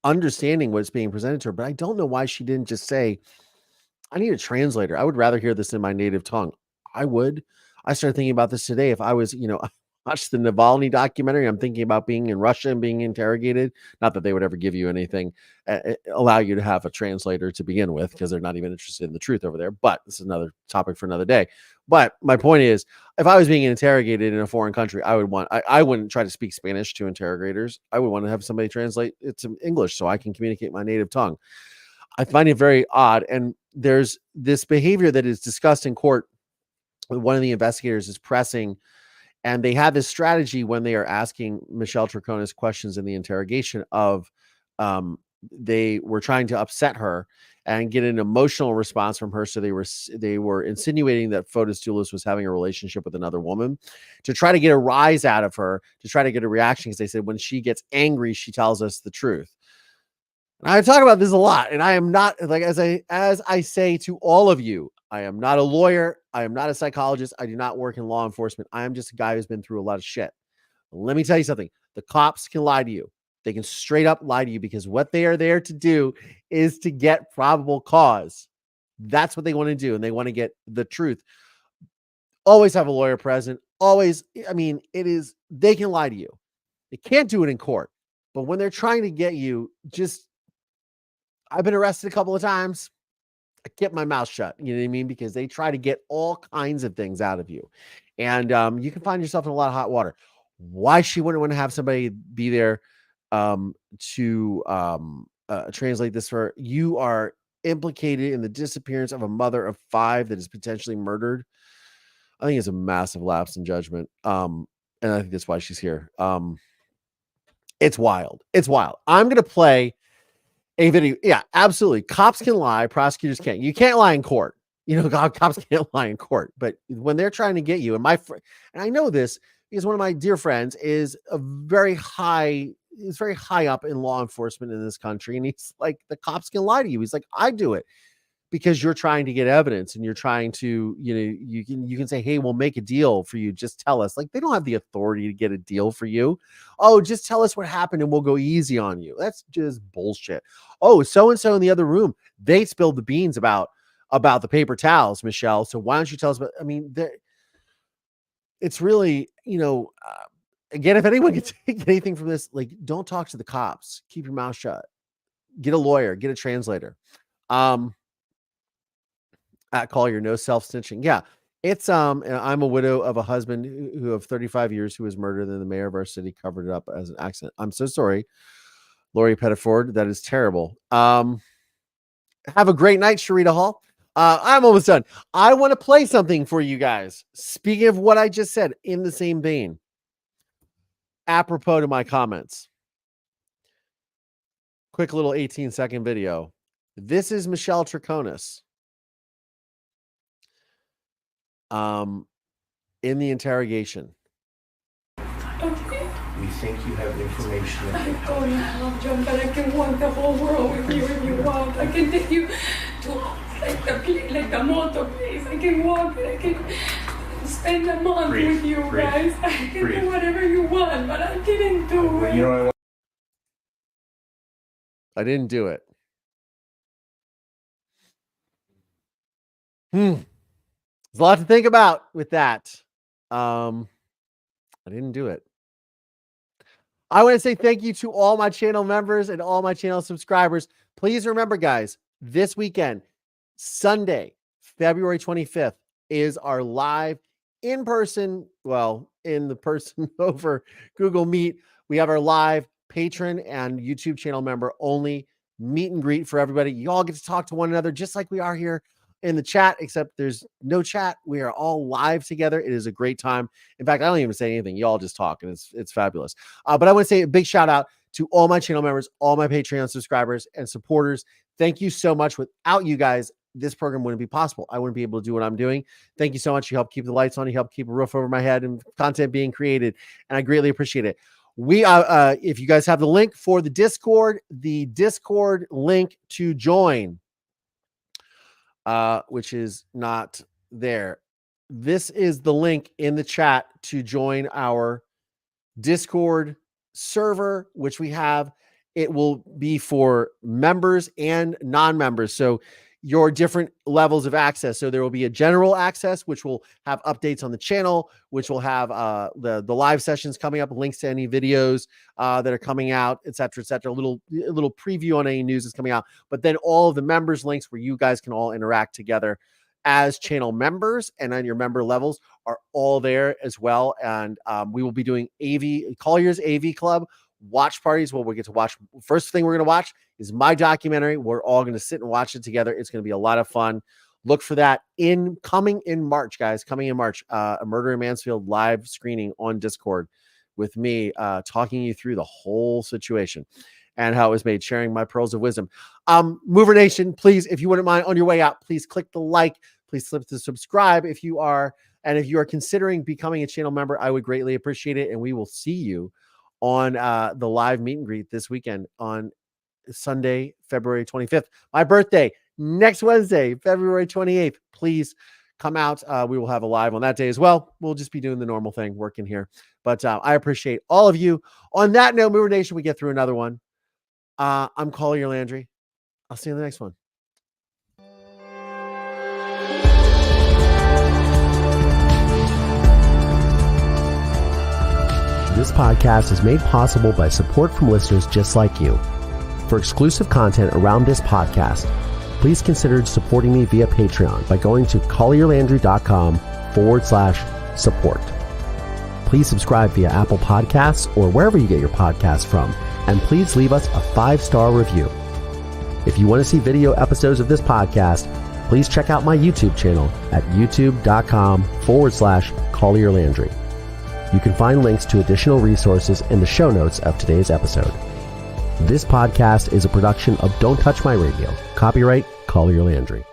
S1: understanding what's being presented to her. But I don't know why she didn't just say, "I need a translator. I would rather hear this in my native tongue." I would. I started thinking about this today. If I was, I watched the Navalny documentary, I'm thinking about being in Russia and being interrogated. Not that they would ever give you anything, allow you to have a translator to begin with, because they're not even interested in the truth over there. But this is another topic for another day. But my point is, if I was being interrogated in a foreign country, I wouldn't try to speak Spanish to interrogators. I would want to have somebody translate it to English so I can communicate my native tongue. I find it very odd. And there's this behavior that is discussed in court. One of the investigators is pressing, and they have this strategy when they are asking Michelle Troconis questions in the interrogation of, they were trying to upset her and get an emotional response from her. So they were insinuating that Fotis Dulos was having a relationship with another woman to try to get a rise out of her, to try to get a reaction. Because they said when she gets angry, she tells us the truth. I talk about this a lot, and I am not, like, as I say to all of you, I am not a lawyer. I am not a psychologist. I do not work in law enforcement. I am just a guy who's been through a lot of shit. Let me tell you something. The cops can lie to you. They can straight up lie to you, because what they are there to do is to get probable cause. That's what they want to do, and they want to get the truth. Always have a lawyer present. Always, they can lie to you. They can't do it in court. But when they're trying to get you, I've been arrested a couple of times. I kept my mouth shut, you know what I mean? Because they try to get all kinds of things out of you. And you can find yourself in a lot of hot water. Why she wouldn't want to have somebody be there to translate this for her? You are implicated in the disappearance of a mother of 5 that is potentially murdered. I think it's a massive lapse in judgment. And I think that's why she's here. It's wild. It's wild. I'm going to play a video. Yeah, absolutely. Cops can lie. Prosecutors can't. You can't lie in court. Cops can't lie in court. But when they're trying to get you, and and I know this because one of my dear friends is very high up in law enforcement in this country. And he's like, the cops can lie to you. He's like, I do it. because you're trying to get evidence and you're trying to, you can say, hey, we'll make a deal for you. Just tell us. Like, they don't have the authority to get a deal for you. Oh, just tell us what happened and we'll go easy on you. That's just bullshit. Oh, so-and-so in the other room, they spilled the beans about the paper towels, Michelle. So why don't you tell us about, I mean, it's really, again, if anyone can take anything from this, like, don't talk to the cops. Keep your mouth shut. Get a lawyer, get a translator. At Collier, no self-snitching. Yeah, it's I'm a widow of a husband who of 35 years who was murdered, and the mayor of our city covered it up as an accident. I'm so sorry, Lori Pettiford. That is terrible. Have a great night, Sharita Hall. I'm almost done. I want to play something for you guys. Speaking of what I just said, in the same vein, apropos to my comments. Quick little 18-second video. This is Michelle Troconis. In the interrogation.
S9: We think you have information that
S18: I
S9: can help.
S18: don't have, John, but I can walk the whole world with you if you want. I can take you to like the motor place. I can walk and I can spend a month with you guys. I can do whatever you want, but I didn't do it.
S9: You know,
S1: I didn't do it. There's a lot to think about with that. I didn't do it. I want to say thank you to all my channel members and all my channel subscribers. Please remember, guys, this weekend, Sunday, February 25th, is our live in-person, in the person over Google Meet. We have our live patron and YouTube channel member only meet and greet for everybody. You all get to talk to one another just like we are here in the chat, except there's no chat. We are all live together. It is a great time. In fact, I don't even say anything. You all just talk, and it's fabulous. But I want to say a big shout out to all my channel members, all my Patreon subscribers and supporters. Thank you so much. Without you guys, this program wouldn't be possible. I wouldn't be able to do what I'm doing. Thank you so much. You help keep the lights on. You help keep a roof over my head and content being created, and I greatly appreciate it. We if you guys have the link for the Discord link to join, which is not there. This is the link in the chat to join our Discord server, which we have. It will be for members and non-members. So your different levels of access. So there will be a general access, which will have updates on the channel, which will have the live sessions coming up, links to any videos that are coming out, et cetera, a little preview on any news that's coming out. But then all of the members links where you guys can all interact together as channel members and on your member levels are all there as well. And we will be doing Collier's AV Club watch parties where we get to watch. First thing we're going to watch is my documentary. We're all going to sit and watch it together. It's going to be a lot of fun. Look for that coming in March, guys. Coming in March, a Murder in Mansfield live screening on Discord with me, talking you through the whole situation and how it was made, sharing my pearls of wisdom. Mover Nation, please, if you wouldn't mind, on your way out, please click the like. Please click the subscribe if you are, and if you are considering becoming a channel member, I would greatly appreciate it. And we will see you on the live meet and greet this weekend on Sunday, February 25th. My birthday, next Wednesday, February 28th. Please come out. We will have a live on that day as well. We'll just be doing the normal thing, working here. But I appreciate all of you. On that note, Mover Nation, we get through another one. I'm Collier Landry. I'll see you in the next one.
S19: This podcast is made possible by support from listeners just like you. For exclusive content around this podcast, please consider supporting me via Patreon by going to collierlandry.com/support. Please subscribe via Apple Podcasts or wherever you get your podcasts from, and please leave us a 5-star review. If you want to see video episodes of this podcast, please check out my YouTube channel at youtube.com/collierlandry. You can find links to additional resources in the show notes of today's episode. This podcast is a production of Don't Touch My Radio. Copyright Collier Landry.